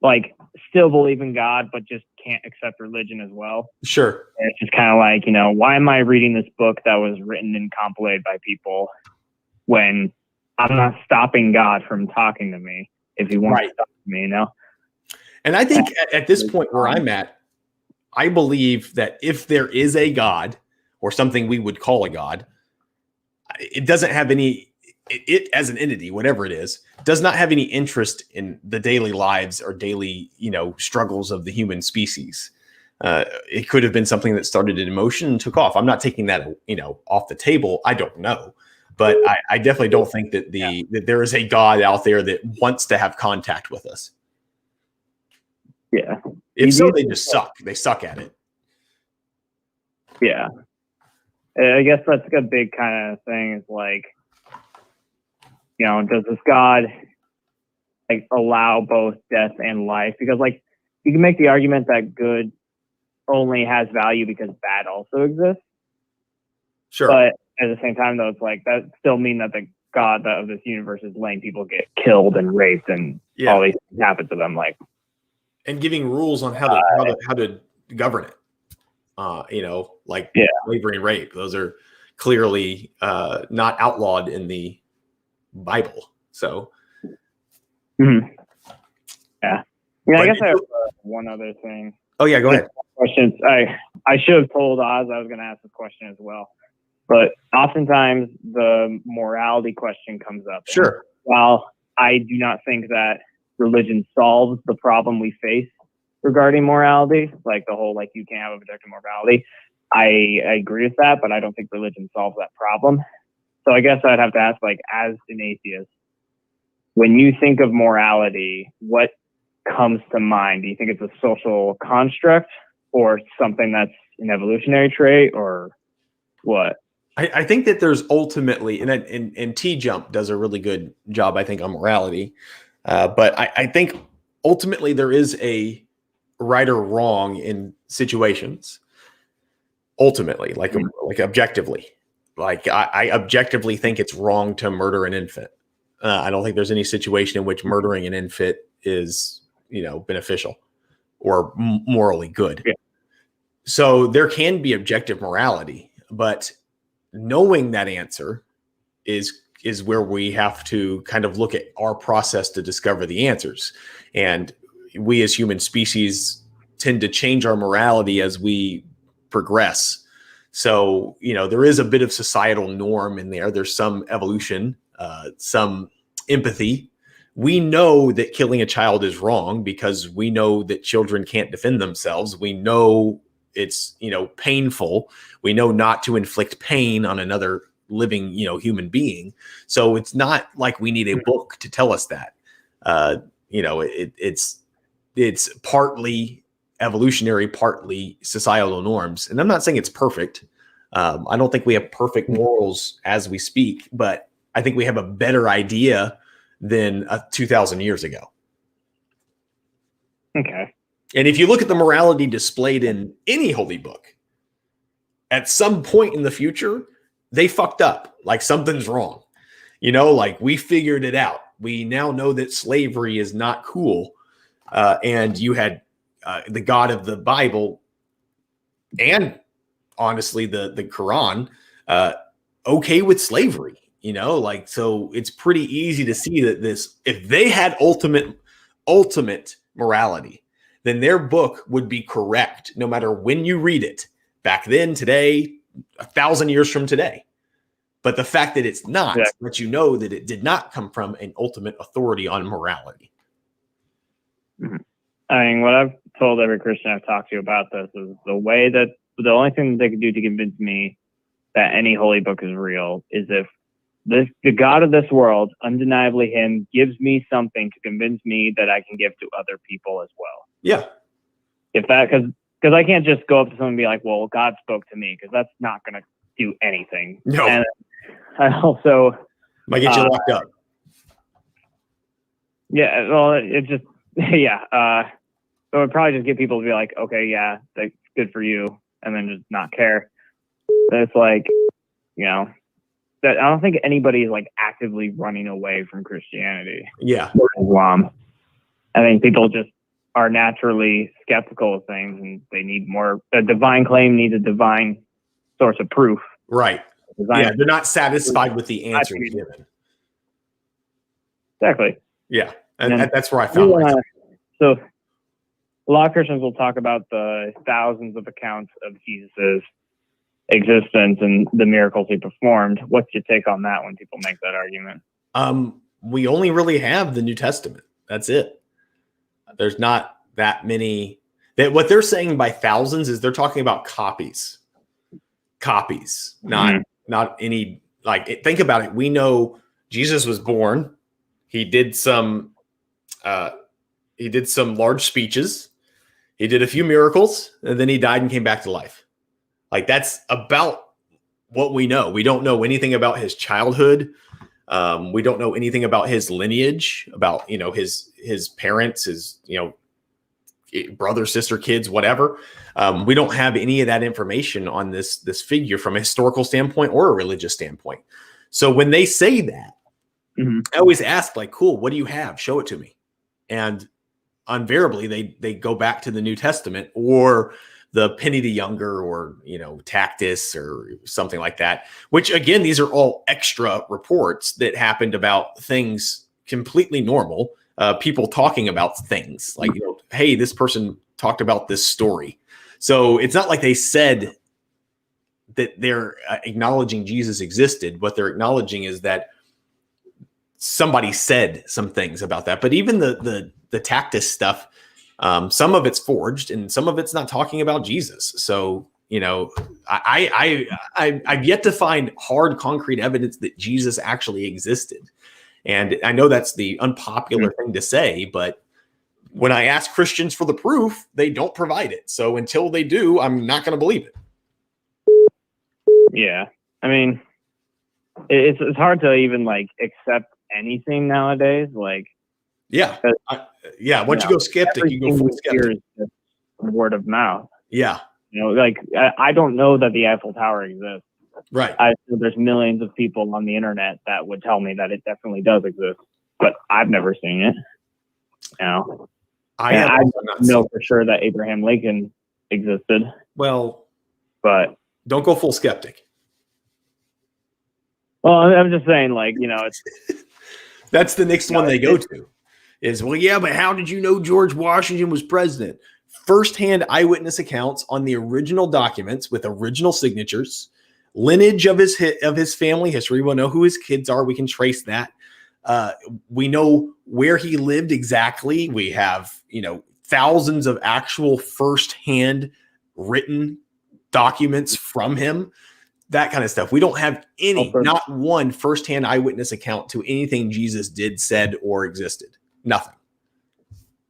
like still believe in God but just can't accept religion as well. Sure. And it's just kind of like, why am I reading this book that was written and compiled by people when I'm not stopping God from talking to me if he wants to talk to me, And I think at this point where I'm at, I believe that if there is a God or something we would call a God, it doesn't have it as an entity, whatever it is, does not have any interest in the daily lives or daily, struggles of the human species. It could have been something that started in emotion and took off. I'm not taking that, off the table. I don't know, but I definitely don't think that that there is a God out there that wants to have contact with us. Yeah. If so, they just suck. They suck at it. Yeah. I guess that's a big kind of thing is like, does this God like allow both death and life? Because like you can make the argument that good only has value because bad also exists. Sure. But at the same time though, it's like that still mean that the God of this universe is letting people get killed and raped and all these things happen to them, like, and giving rules on how to govern it. Like slavery and rape. Those are clearly not outlawed in the Bible. So, yeah. I guess I have one other thing. Oh yeah, go ahead. Questions. I should have told Oz I was going to ask this question as well, but oftentimes the morality question comes up. Sure. While I do not think that religion solves the problem we face regarding morality, like the whole like you can't have objective morality, I agree with that, but I don't think religion solves that problem. So I guess I'd have to ask, like, as an atheist, when you think of morality, what comes to mind? Do you think it's a social construct or something that's an evolutionary trait, or what? I think that there's ultimately, and T-Jump does a really good job, I think, on morality. But I think ultimately there is a right or wrong in situations. Ultimately, like objectively, like I objectively think it's wrong to murder an infant. I don't think there's any situation in which murdering an infant is, beneficial or morally good. Yeah. So there can be objective morality, but knowing that answer is where we have to kind of look at our process to discover the answers. And we as human species tend to change our morality as we progress. So, there is a bit of societal norm in there. There's some evolution, some empathy. We know that killing a child is wrong because we know that children can't defend themselves. We know it's, painful. We know not to inflict pain on another living, human being. So it's not like we need a book to tell us that. It's partly evolutionary, partly societal norms. And I'm not saying it's perfect. I don't think we have perfect morals as we speak, but I think we have a better idea than 2,000 years ago. Okay. And if you look at the morality displayed in any holy book, at some point in the future, they fucked up. Like something's wrong. Like we figured it out. We now know that slavery is not cool. And you had the God of the Bible and honestly the Quran okay with slavery. So it's pretty easy to see that if they had ultimate morality, then their book would be correct no matter when you read it, back then, today, 1,000 years from today. But the fact that it's not lets you know that it did not come from an ultimate authority on morality. I mean, what I've told every Christian I've talked to about this is the only thing that they could do to convince me that any holy book is real is if the God of this world, undeniably him, gives me something to convince me that I can give to other people as well. Yeah. Because I can't just go up to someone and be like, well, God spoke to me, because that's not going to do anything. No. And I also might get you locked up. Yeah. Well, it just, yeah. So it would probably just get people to be like, okay, yeah, that's good for you. And then just not care. But it's like, that I don't think anybody is like actively running away from Christianity. Yeah. Or Islam. I think people just are naturally skeptical of things, and they need more. A divine claim needs a divine source of proof. Right. They're not satisfied with the answer given. Exactly. Yeah. And that's where I found myself. So a lot of Christians will talk about the thousands of accounts of Jesus's existence and the miracles he performed. What's your take on that when people make that argument? We only really have the New Testament. That's it. There's not that many. That what they're saying by thousands is they're talking about copies, not any, like, think about it. We know Jesus was born. He did some large speeches. He did a few miracles, and then he died and came back to life. Like, that's about what we know. We don't know anything about his childhood. We don't know anything about his lineage, about, his parents, his, brother, sister, kids, whatever. We don't have any of that information on this figure from a historical standpoint or a religious standpoint. So when they say that, I always ask, like, cool, what do you have? Show it to me. And invariably they go back to the New Testament or the Pliny the Younger, or, Tacitus or something like that, which, again, these are all extra reports that happened about things completely normal. People talking about things like, hey, this person talked about this story. So it's not like they said that they're acknowledging Jesus existed. What they're acknowledging is that somebody said some things about that. But even the Tacitus stuff, some of it's forged and some of it's not talking about Jesus. So, I've yet to find hard, concrete evidence that Jesus actually existed. And I know that's the unpopular thing to say, but when I ask Christians for the proof, they don't provide it. So until they do, I'm not going to believe it. Yeah. I mean, it's hard to even like accept anything nowadays. Like, yeah. Once you go skeptic, you go full skeptic. Word of mouth. Yeah. Like, I don't know that the Eiffel Tower exists. Right. There's millions of people on the internet that would tell me that it definitely does exist, but I've never seen it. I know for sure that Abraham Lincoln existed. Well, but don't go full skeptic. Well, I'm just saying, like, it's that's the next one they go to is, well, yeah, but how did you know George Washington was president? Firsthand eyewitness accounts on the original documents with original signatures, lineage of his family history. We'll know who his kids are. We can trace that. We know where he lived exactly. We have, thousands of actual firsthand written documents from him, that kind of stuff. We don't have not one firsthand eyewitness account to anything Jesus did, said, or existed. Nothing.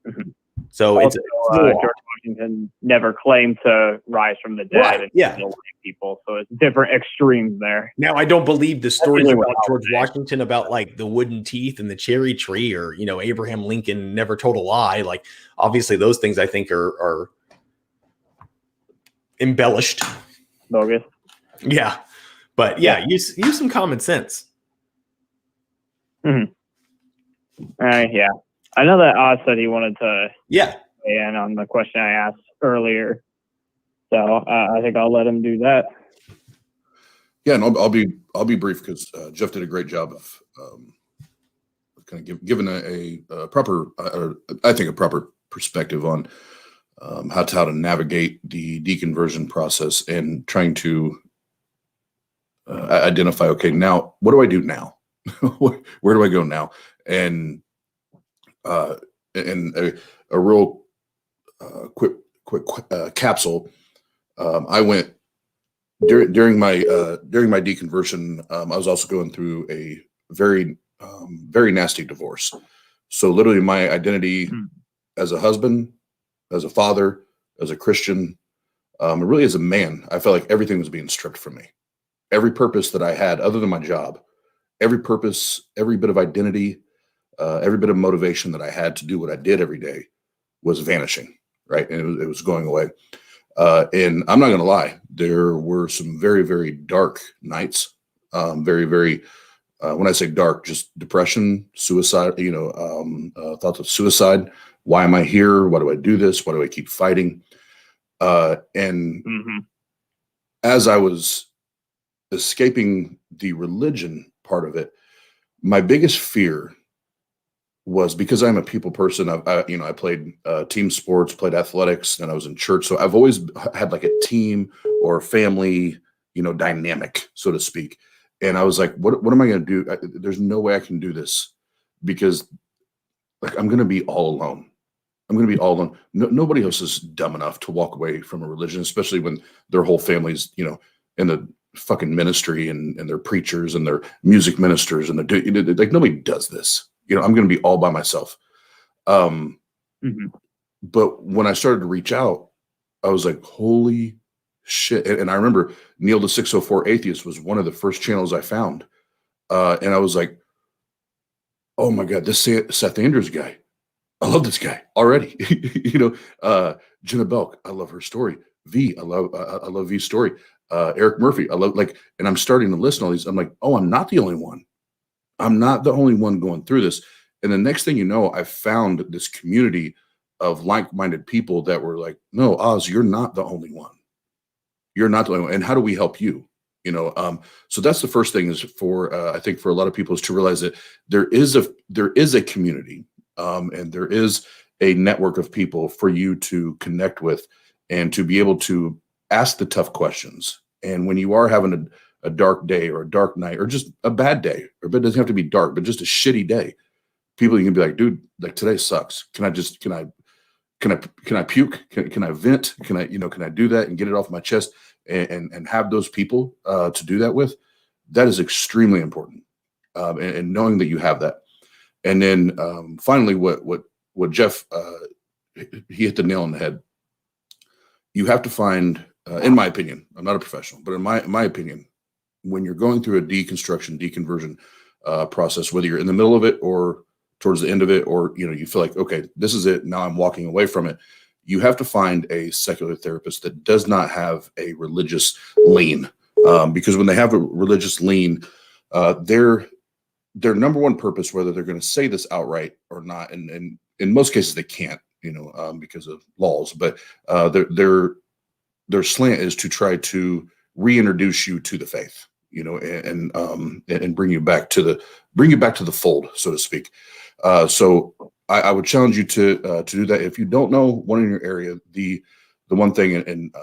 Mm-hmm. So also, George Washington never claimed to rise from the dead. Right, yeah. And people, so it's different extremes there. Now, I don't believe the stories about George Washington about like the wooden teeth and the cherry tree, or Abraham Lincoln never told a lie. Like, obviously, those things I think are embellished, bogus. Yeah, but use some common sense. Mm-hmm. Yeah. I know that Oz said he wanted to weigh in on the question I asked earlier, so I think I'll let him do that. Yeah, and I'll be brief because Jeff did a great job of kind of giving a proper, I think, a proper perspective on how to navigate the deconversion process and trying to identify. Okay, now what do I do now? Where do I go now? And a real quick capsule. I went during my deconversion. I was also going through a very nasty divorce. So literally, my identity as a husband, as a father, as a Christian, and really as a man, I felt like everything was being stripped from me. Every purpose that I had, other than my job, every purpose, every bit of identity. Every bit of motivation that I had to do what I did every day was vanishing, right? And it was going away. And I'm not going to lie, there were some very, very dark nights. Very, very, when I say dark, just depression, suicide, thoughts of suicide. Why am I here? Why do I do this? Why do I keep fighting? As I was escaping the religion part of it, my biggest fear was, because I'm a people person. I played team sports, played athletics, and I was in church. So I've always had like a team or family, dynamic, so to speak. And I was like, what am I going to do? There's no way I can do this, because like I'm going to be all alone. I'm going to be all alone. Nobody else is dumb enough to walk away from a religion, especially when their whole family's, in the fucking ministry and they're preachers and they're music ministers and they're like, nobody does this. I'm going to be all by myself. But when I started to reach out, I was like, holy shit. And I remember Neil the 604 Atheist was one of the first channels I found. And I was like, oh my God, this Seth Andrews guy. I love this guy already. Jenna Belk, I love her story. I love V's story. Eric Murphy, I love, and I'm starting to listen to all these. I'm like, oh, I'm not the only one. I'm not the only one going through this. And the next thing you know, I found this community of like-minded people that were like, no, Oz, you're not the only one. You're not the only one. And how do we help you? So that's the first thing is I think for a lot of people is to realize that there is a community, and there is a network of people for you to connect with and to be able to ask the tough questions. And when you are having a dark day or a dark night or just a bad day, or it doesn't have to be dark, but just a shitty day, people, you can be like, dude, like today sucks. Can I puke? Can I vent? Can I do that and get it off my chest and have those people to do that with? That is extremely important. And knowing that you have that. And then finally, what Jeff, he hit the nail on the head. You have to find, in my opinion, I'm not a professional, but in my opinion, when you're going through a deconversion process, whether you're in the middle of it or towards the end of it, or you feel like, okay, this is it, now I'm walking away from it, you have to find a secular therapist that does not have a religious lean, because when they have a religious lean, their number one purpose, whether they're going to say this outright or not, and in most cases they can't, because of laws, but their slant is to try to reintroduce you to the faith, and bring you back to the fold, so to speak. So I would challenge you to do that. If you don't know one in your area, the one thing, and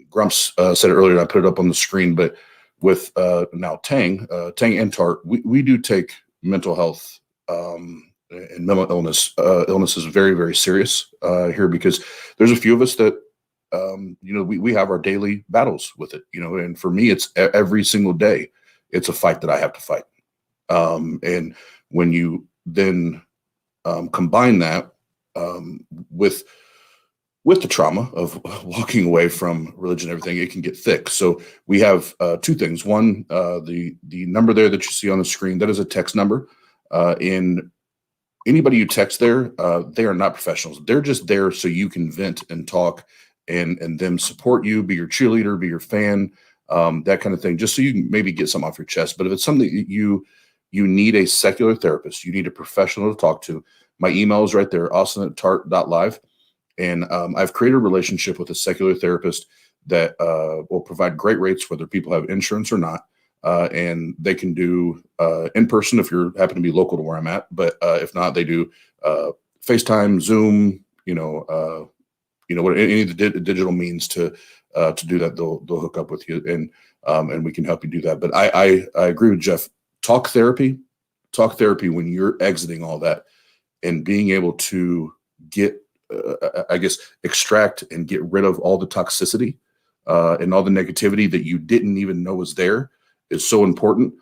Grumps said it earlier, and I put it up on the screen, but with now Tang and Tart, we do take mental health and mental illness is very, very serious here, because there's a few of us that we have our daily battles with it, and for me, it's every single day. It's a fight that I have to fight. And when you then combine that with the trauma of walking away from religion and everything, it can get thick. So we have two things. One, the number there that you see on the screen, that is a text number. In anybody you text there, they are not professionals. They're just there so you can vent and talk and them support you, be your cheerleader, be your fan, that kind of thing, just so you can maybe get something off your chest. But if it's something that you need a secular therapist, you need a professional to talk to, my email is right there, austin@tart.live. And I've created a relationship with a secular therapist that will provide great rates, whether people have insurance or not. And they can do in person if you happen to be local to where I'm at. But if not, they do FaceTime, Zoom, what any of the digital means to do that. They'll hook up with you, and we can help you do that. But I agree with Jeff. Talk therapy when you're exiting all that and being able to get, extract and get rid of all the toxicity and all the negativity that you didn't even know was there is so important.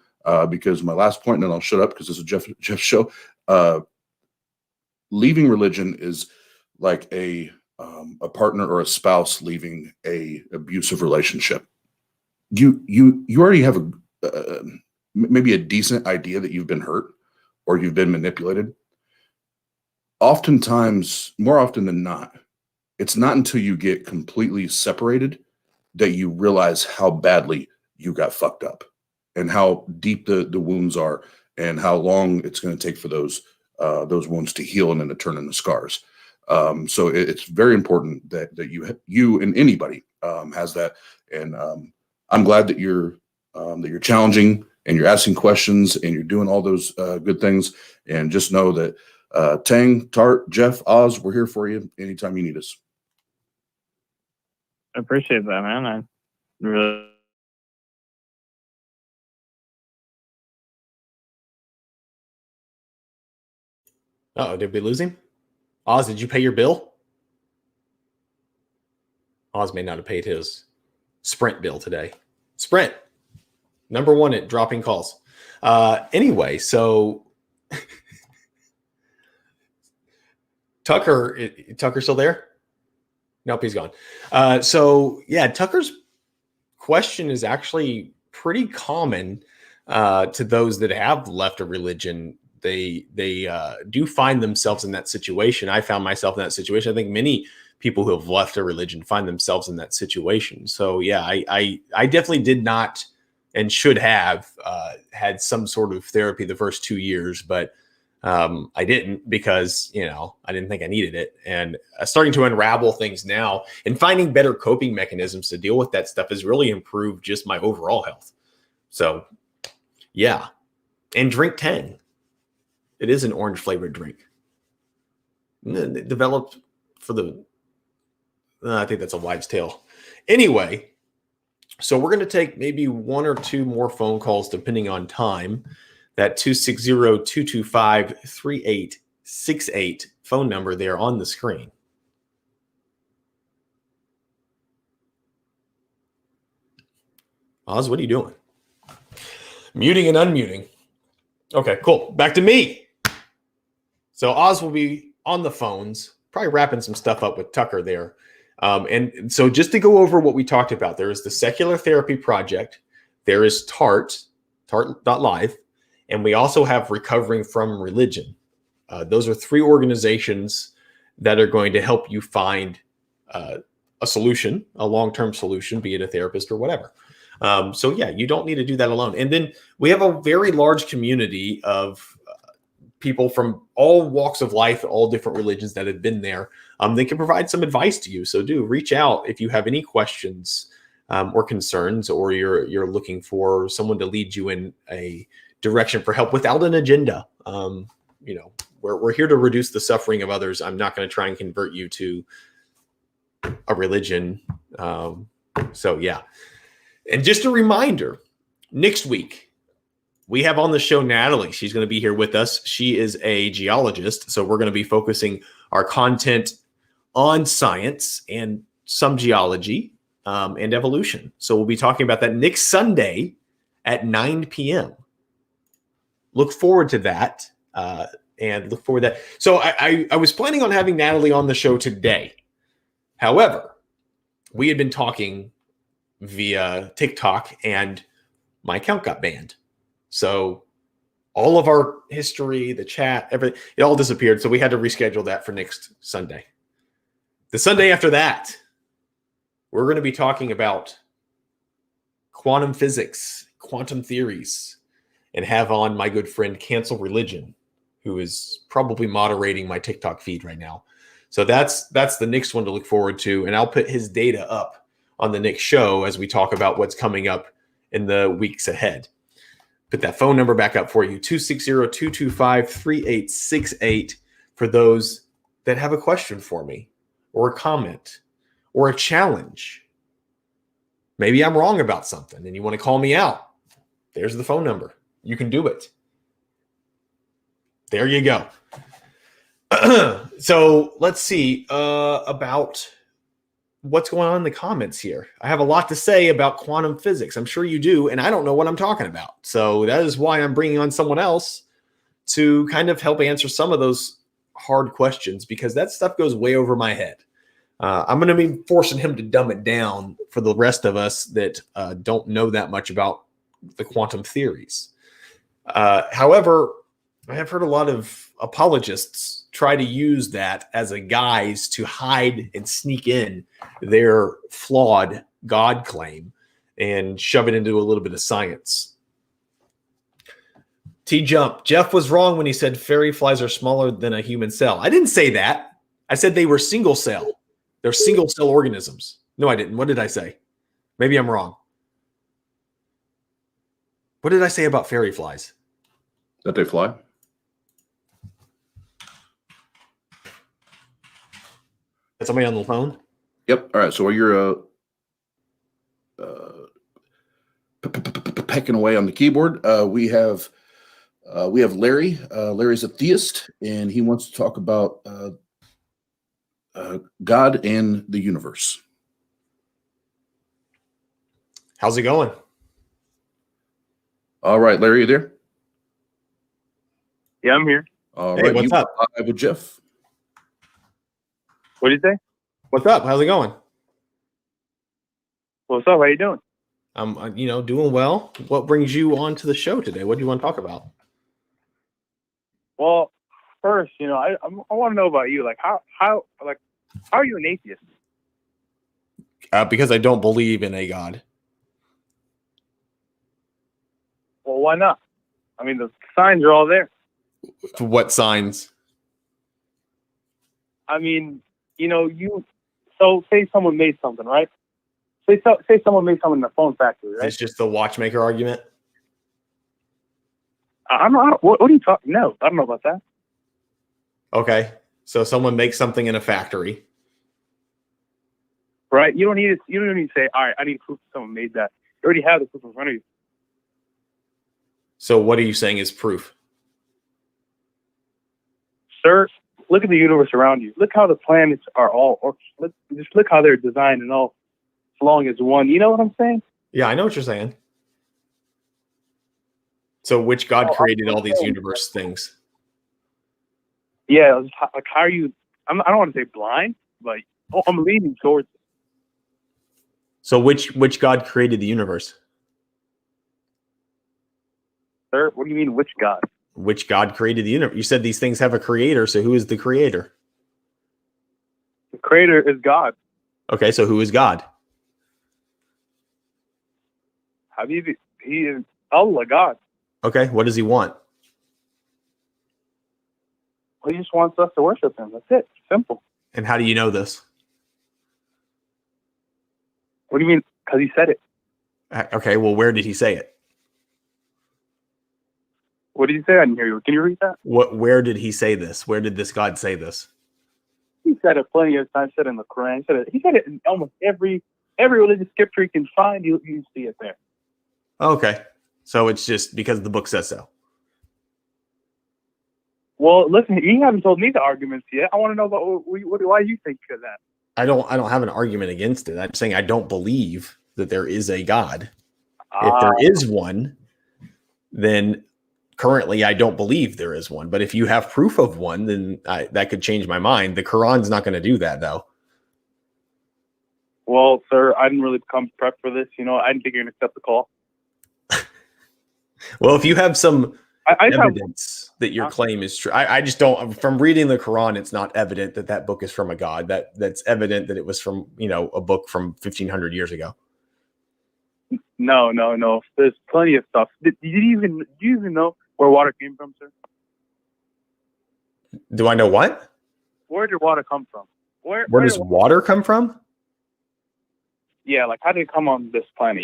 Because my last point, and then I'll shut up because this is Jeff's show. Leaving religion is like a partner or a spouse leaving a abusive relationship. You already have maybe a decent idea that you've been hurt or you've been manipulated. Oftentimes, more often than not, it's not until you get completely separated that you realize how badly you got fucked up and how deep the wounds are and how long it's going to take for those wounds to heal and then to turn into scars. So it's very important that you and anybody has that. And I'm glad that you're challenging and you're asking questions and you're doing all those good things. And just know that Tang, Tart, Jeff, Oz, we're here for you anytime you need us. I appreciate that, man. I really. Oh, did we lose him? Oz, did you pay your bill? Oz may not have paid his Sprint bill today. Sprint, number one at dropping calls. Anyway, so Tucker still there? Nope, he's gone. So yeah, Tucker's question is actually pretty common to those that have left a religion. They do find themselves in that situation. I found myself in that situation. I think many people who have left a religion find themselves in that situation. So yeah, I definitely did not and should have had some sort of therapy the first 2 years, but I didn't because, I didn't think I needed it. And starting to unravel things now and finding better coping mechanisms to deal with that stuff has really improved just my overall health. So yeah. And drink 10. It is an orange flavored drink. Developed for the, I think that's a wives' tale. Anyway, so we're going to take maybe one or two more phone calls depending on time. That 260-225-3868 phone number there on the screen. Oz, what are you doing? Muting and unmuting. Okay, cool. Back to me. So Oz will be on the phones, probably wrapping some stuff up with Tucker there. And so just to go over what we talked about, there is the Secular Therapy Project. There is Tart, Tart.live. And we also have Recovering from Religion. Those are 3 organizations that are going to help you find a solution, a long-term solution, be it a therapist or whatever. So yeah, you don't need to do that alone. And then we have a very large community of people from all walks of life, all different religions that have been there. They can provide some advice to you. So do reach out if you have any questions or concerns, or you're looking for someone to lead you in a direction for help without an agenda. We're here to reduce the suffering of others. I'm not going to try and convert you to a religion. So yeah. And just a reminder, next week, we have on the show Natalie. She's going to be here with us. She is a geologist. So we're going to be focusing our content on science and some geology and evolution. So we'll be talking about that next Sunday at 9 p.m. Look forward to that. And look forward to that. So I was planning on having Natalie on the show today. However, we had been talking via TikTok and my account got banned. So all of our history, the chat, everything, it all disappeared. So we had to reschedule that for next Sunday. The Sunday after that, we're going to be talking about quantum physics, quantum theories, and have on my good friend Cancel Religion, who is probably moderating my TikTok feed right now. So that's the next one to look forward to. And I'll put his data up on the next show as we talk about what's coming up in the weeks ahead. Put that phone number back up for you, 260-225-3868, for those that have a question for me or a comment or a challenge. Maybe I'm wrong about something and you want to call me out. There's the phone number. You can do it. There you go. So let's see about what's going on in the comments here. I have a lot to say about quantum physics. I'm sure you do, and I don't know what I'm talking about. So that is why I'm bringing on someone else to kind of help answer some of those hard questions, because that stuff goes way over my head. I'm going to be forcing him to dumb it down for the rest of us that don't know that much about the quantum theories. However, I have heard a lot of apologists try to use that as a guise to hide and sneak in their flawed God claim and shove it into a little bit of science. T-Jump, Jeff was wrong when he said fairy flies are smaller than a human cell. I didn't say that. I said they were single cell. They're single cell organisms. No, I didn't. What did I say? Maybe I'm wrong. What did I say about fairy flies? That they fly? Is somebody on the phone? Yep. All right. So while you're pecking away on the keyboard, we have Larry. Larry's a theist, and he wants to talk about God and the universe. How's it going? All right, Larry, you there? Yeah, I'm here. All Hey, right, what's you up? are live with Jeff. What did you say? What's up? How's it going? What's up? How you doing? I'm, doing well. What brings you on to the show today? What do you want to talk about? Well, first, I want to know about you. Like, how are you an atheist? Because I don't believe in a God. Well, why not? I mean, the signs are all there. What signs? I mean, so say someone made something, right? Say someone made something in the phone factory, right? It's just the watchmaker argument. I'm not. What are you talking? No, I don't know about that. Okay. So someone makes something in a factory. Right? You don't need to say, all right, I need proof that someone made that. You already have the proof in front of you. So what are you saying is proof? Sir, look at the universe around you. Look how the planets are all, just look how they're designed and all long as one. You know what I'm saying? Yeah, I know what you're saying. So which God created all these universe things? Yeah, like how are you? I don't want to say blind, but I'm leaning towards it. So which God created the universe? Sir, what do you mean, which God? Which God created the universe? You said these things have a creator, so who is the creator? The creator is God. Okay, so who is God? Habibi, he is Allah, God. Okay, what does he want? He just wants us to worship him. That's it. Simple. And how do you know this? What do you mean? Because he said it. Okay, well, where did he say it? What did he say? I didn't hear you. Can you read that? Where did he say this? Where did this God say this? He said it plenty of times. Said it in the Quran. He said it in almost every religious scripture you can find. You see it there. Okay, so it's just because the book says so. Well, listen, you haven't told me the arguments yet. I want to know about why you think of that. I don't have an argument against it. I'm saying I don't believe that there is a God. If there is one, then currently I don't believe there is one. But if you have proof of one, then that could change my mind. The Quran's not going to do that, though. Well, sir, I didn't really come prepped for this. I didn't think you're going to accept the call. Well, if you have some evidence have, that your claim is true, I just don't. From reading the Quran, it's not evident that book is from a God. That's evident that it was from a book from 1500 years ago. No. There's plenty of stuff. Do you even know where water came from, sir? Do I know what? Where did water come from? Where does water come from? Yeah, like how did it come on this planet?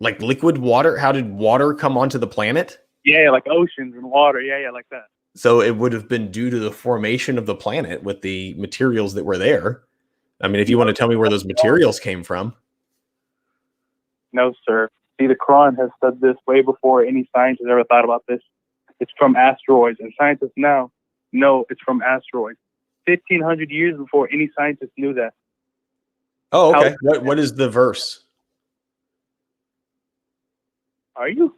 Like liquid water? How did water come onto the planet? Yeah, like oceans and water. Yeah, like that. So it would have been due to the formation of the planet with the materials that were there. I mean, if you want to tell me where those materials came from. No, sir. See, the Quran has said this way before any scientist ever thought about this. It's from asteroids, and scientists now know it's from asteroids. 1,500 years before any scientist knew that. Oh, okay. What is the verse? Are you?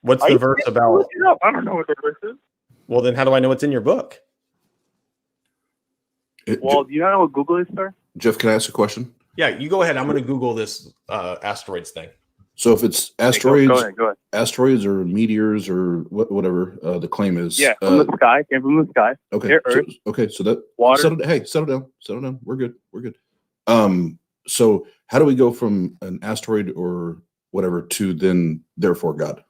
What's the verse about? Look it up. I don't know what the verse is. Well, then how do I know what's in your book? Well, do you not know what Google is, sir? Jeff, can I ask a question? Yeah, you go ahead. I'm going to Google this asteroids thing. So if it's asteroids, go ahead. Asteroids or meteors or whatever the claim is. Yeah, from the sky. Came from the sky. Okay. Earth. So that water. Settle down. We're good. So how do we go from an asteroid or whatever to then therefore God?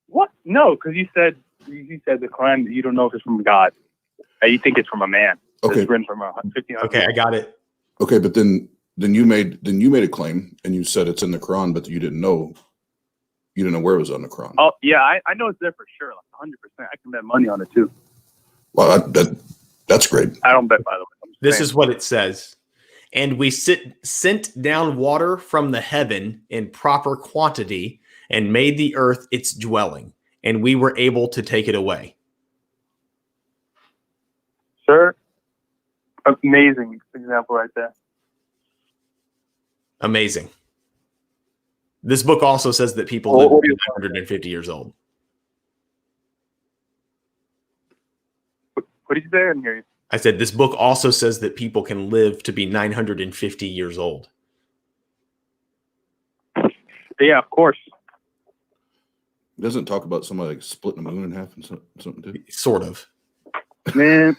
What? No, because you said the Quran. You don't know if it's from God. You think it's from a man. Okay. It's written from 1500. Okay, I got it. Okay, but then you made a claim and you said it's in the Quran, but you didn't know where it was on the Quran. Oh yeah, I know it's there for sure, like 100%. I can bet money on it too. Well, that's great. I don't bet, by the way. This is what it says. And we sent down water from the heaven in proper quantity and made the earth its dwelling, and we were able to take it away. Sir, Amazing example right there. Amazing. This book also says that people Well, live what to do be you- 950 years old. What did you say? I didn't hear you. I said this book also says that people can live to be 950 years old. Yeah, of course. It doesn't talk about somebody like splitting the moon in half and something too. Sort of. Man,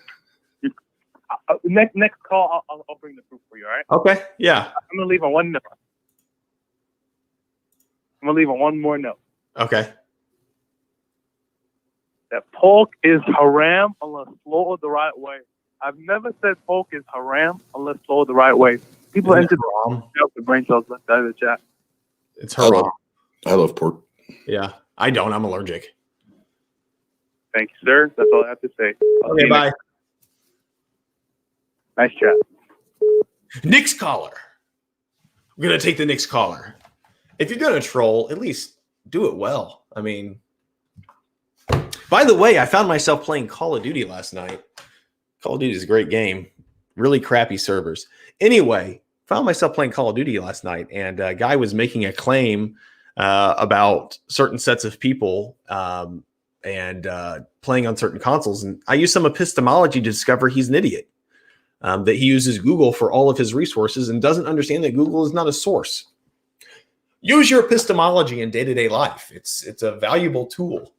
next call, I'll bring the proof for you. All right. Okay. Yeah. I'm gonna leave on one note. I'm gonna leave on one more note. Okay. That pork is haram unless slaughtered the right way. I've never said pork is haram unless slaughtered the right way. People Isn't it enter haram? the brain cells left out of the chat. It's haram. I love pork. Yeah. I don't. I'm allergic. Thank you, sir. That's all I have to say. Okay. Bye. Nice chat. Nick's caller. We're going to take the Nick's caller. If you're going to troll, at least do it well. I mean, by the way, I found myself playing Call of Duty last night. Call of Duty is a great game. Really crappy servers. Anyway, found myself playing Call of Duty last night, and a guy was making a claim about certain sets of people and playing on certain consoles. And I used some epistemology to discover he's an idiot. That he uses Google for all of his resources and doesn't understand that Google is not a source. Use your epistemology in day-to-day life. It's a valuable tool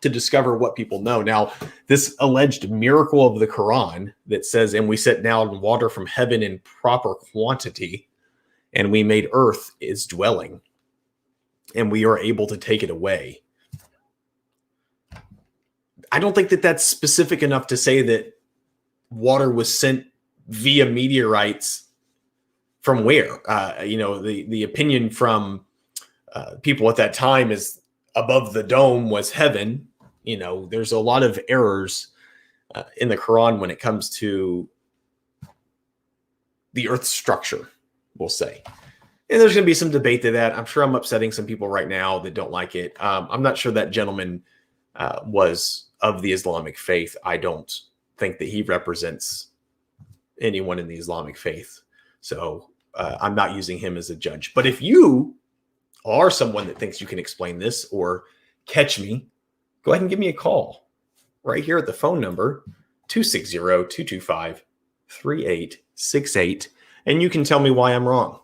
to discover what people know. Now, this alleged miracle of the Quran that says, and we set down water from heaven in proper quantity, and we made earth its dwelling, and we are able to take it away. I don't think that that's specific enough to say that water was sent via meteorites from where. The opinion from people at that time is above the dome was heaven. There's a lot of errors in the Quran when it comes to the earth's structure, we'll say. And there's going to be some debate to that. I'm sure I'm upsetting some people right now that don't like it. I'm not sure that gentleman was of the Islamic faith. I don't think that he represents anyone in the Islamic faith. So I'm not using him as a judge. But if you are someone that thinks you can explain this or catch me, go ahead and give me a call right here at the phone number 260-225-3868. And you can tell me why I'm wrong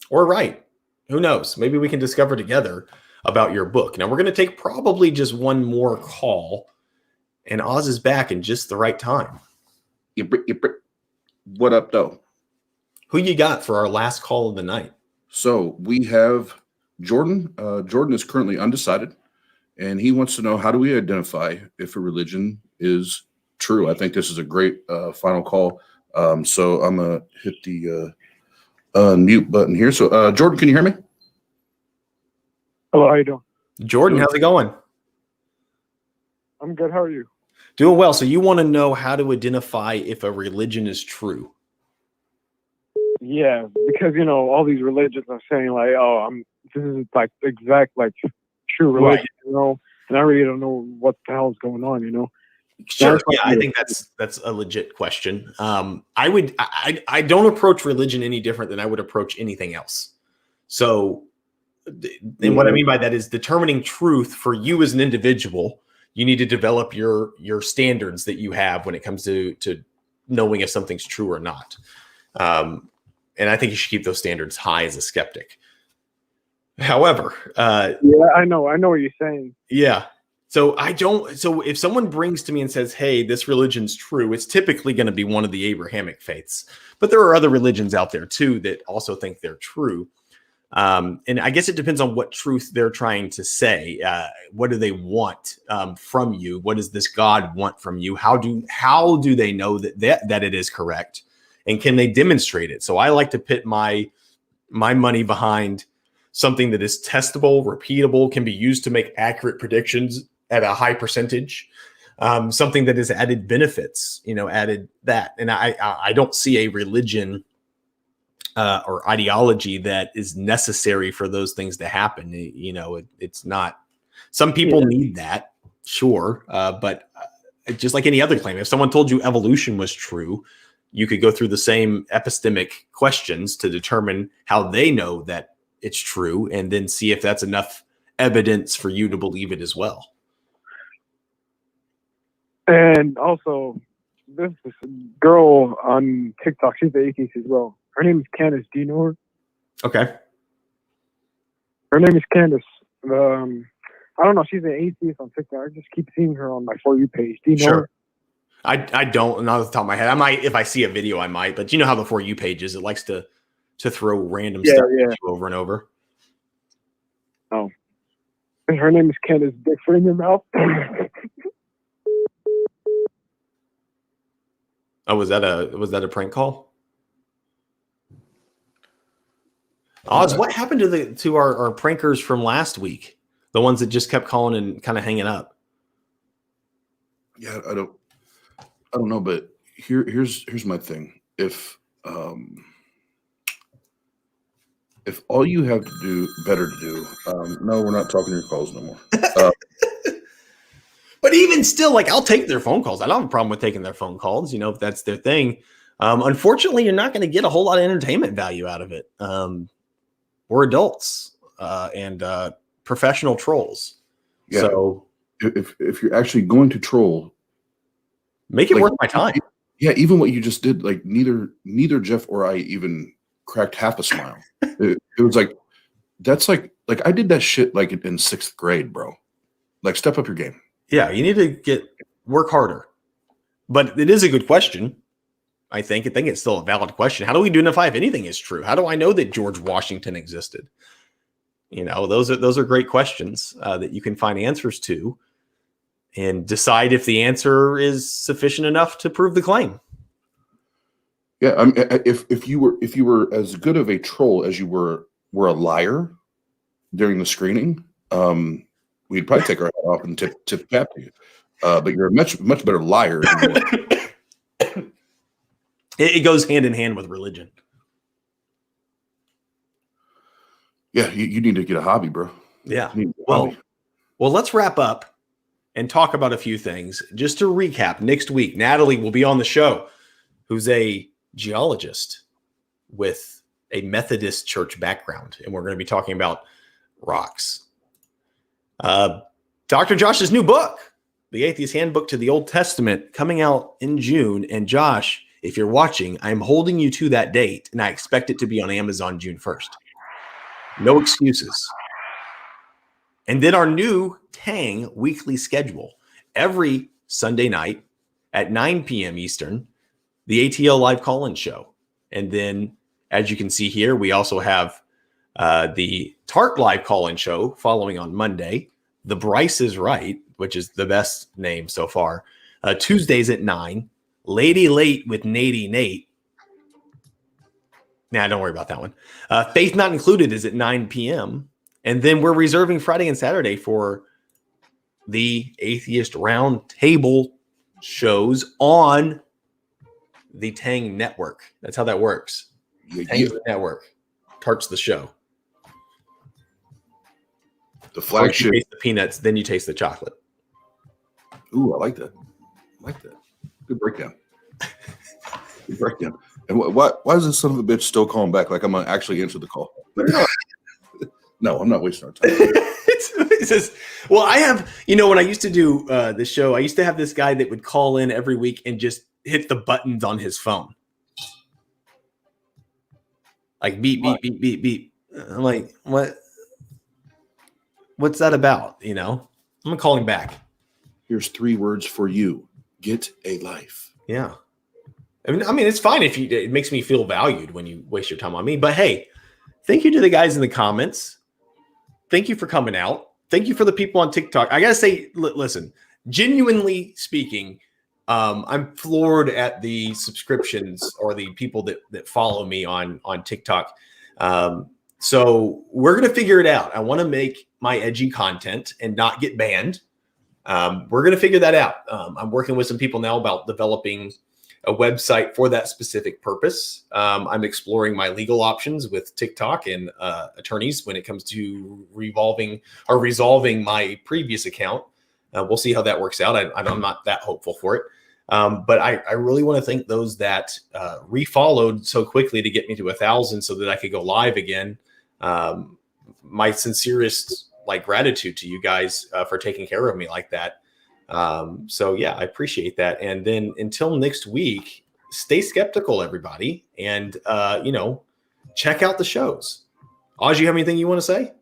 or right. Who knows? Maybe we can discover together about your book. Now we're going to take probably just one more call, and Oz is back in just the right time. What up, though? Who you got for our last call of the night? So we have Jordan. Jordan is currently undecided, and he wants to know, how do we identify if a religion is true? I think this is a great final call. So I'm going to hit the mute button here. So Jordan, can you hear me? Hello, how you doing? Jordan, how's it going? I'm good. How are you? Doing well. So you want to know how to identify if a religion is true? Yeah, because all these religions are saying like, this is like exact like true religion, Right. and I really don't know what the hell's going on, Sure. Yeah, I think that's a legit question. I don't approach religion any different than I would approach anything else. So, and what I mean by that is determining truth for you as an individual. You need to develop your standards that you have when it comes to knowing if something's true or not. And I think you should keep those standards high as a skeptic. However, yeah, I know what you're saying. Yeah. So if someone brings to me and says, hey, this religion's true, it's typically going to be one of the Abrahamic faiths. But there are other religions out there too that also think they're true. And I guess it depends on what truth they're trying to say. What do they want from you? What does this God want from you? How do they know that it is correct? And can they demonstrate it? So I like to put my money behind something that is testable, repeatable, can be used to make accurate predictions at a high percentage. Something that has added benefits, added that. And I don't see a religion or ideology that is necessary for those things to happen. It's not. Some people need that, sure, but just like any other claim. If someone told you evolution was true, you could go through the same epistemic questions to determine how they know that it's true, and then see if that's enough evidence for you to believe it as well. And also, there's this girl on TikTok. She's the atheist as well. Her name is Candace. Do you know her? Okay. Her name is Candace. I don't know. She's an atheist on TikTok. I just keep seeing her on my For You page. Do you know her? I don't, not off the top of my head. I might, if I see a video, I might. But you know how the For You page is. It likes to throw random stuff at you over and over. Oh. And her name is Candace. Dick foot in your mouth. Oh, was that a prank call? Oz, what happened to our prankers from last week? The ones that just kept calling and kind of hanging up. Yeah, I don't know, but here's my thing. If all you have to do, better to do, no, we're not talking your calls no more. But even still, like, I'll take their phone calls. I don't have a problem with taking their phone calls, you know, if that's their thing. Unfortunately, you're not going to get a whole lot of entertainment value out of it. We're adults and professional trolls. Yeah. So if you're actually going to troll, make it worth my time. Yeah, even what you just did, like neither Jeff or I even cracked half a smile. It was like, that's like I did that shit like in 6th grade, bro. Like, step up your game. Yeah, you need to work harder. But it is a good question. I think it's still a valid question. How do we identify if anything is true? How do I know that George Washington existed? You know, those are great questions that you can find answers to, and decide if the answer is sufficient enough to prove the claim. Yeah, if you were as good of a troll as you were a liar during the screening, we'd probably take our hat off and tip the cap to you. But you're a much better liar than you are. It goes hand in hand with religion. Yeah, you need to get a hobby, bro. Yeah. Well, let's wrap up and talk about a few things. Just to recap, next week, Natalie will be on the show, who's a geologist with a Methodist church background. And we're going to be talking about rocks. Dr. Josh's new book, The Atheist Handbook to the Old Testament, coming out in June. And Josh, if you're watching, I'm holding you to that date, and I expect it to be on Amazon June 1st. No excuses. And then our new Tang weekly schedule. Every Sunday night at 9 p.m. Eastern, the ATL live call-in show. And then, as you can see here, we also have the Tart live call-in show following on Monday. The Bryce is Right, which is the best name so far. Tuesdays at 9. Lady Late with Nady Nate. Nah, don't worry about that one. Faith Not Included is at 9 p.m. And then we're reserving Friday and Saturday for the Atheist Round Table shows on the Tang Network. That's how that works. Tang's the network. Tart's the show. The flagship. You taste the peanuts, then you taste the chocolate. Ooh, I like that. Good breakdown. Good breakdown. And why is this son of a bitch still calling back like I'm going to actually answer the call? No, I'm not wasting our time. It says, well, I have, when I used to do the show, I used to have this guy that would call in every week and just hit the buttons on his phone. Like beep, beep, beep, beep, beep. I'm like, what? What's that about? I'm going to call him back. Here's 3 words for you. Get a life. Yeah. I mean, it's fine if it makes me feel valued when you waste your time on me. But hey, thank you to the guys in the comments. Thank you for coming out. Thank you for the people on TikTok. I got to say, listen, genuinely speaking, I'm floored at the subscriptions or the people that follow me on TikTok. So we're going to figure it out. I want to make my edgy content and not get banned. We're going to figure that out. I'm working with some people now about developing a website for that specific purpose. I'm exploring my legal options with TikTok and attorneys when it comes to resolving my previous account. We'll see how that works out. I'm not that hopeful for it. But I really want to thank those that refollowed so quickly to get me to 1,000 so that I could go live again. My sincerest gratitude to you guys for taking care of me like that. So yeah, I appreciate that. And then until next week, stay skeptical, everybody, and check out the shows. Oz, you have anything you want to say?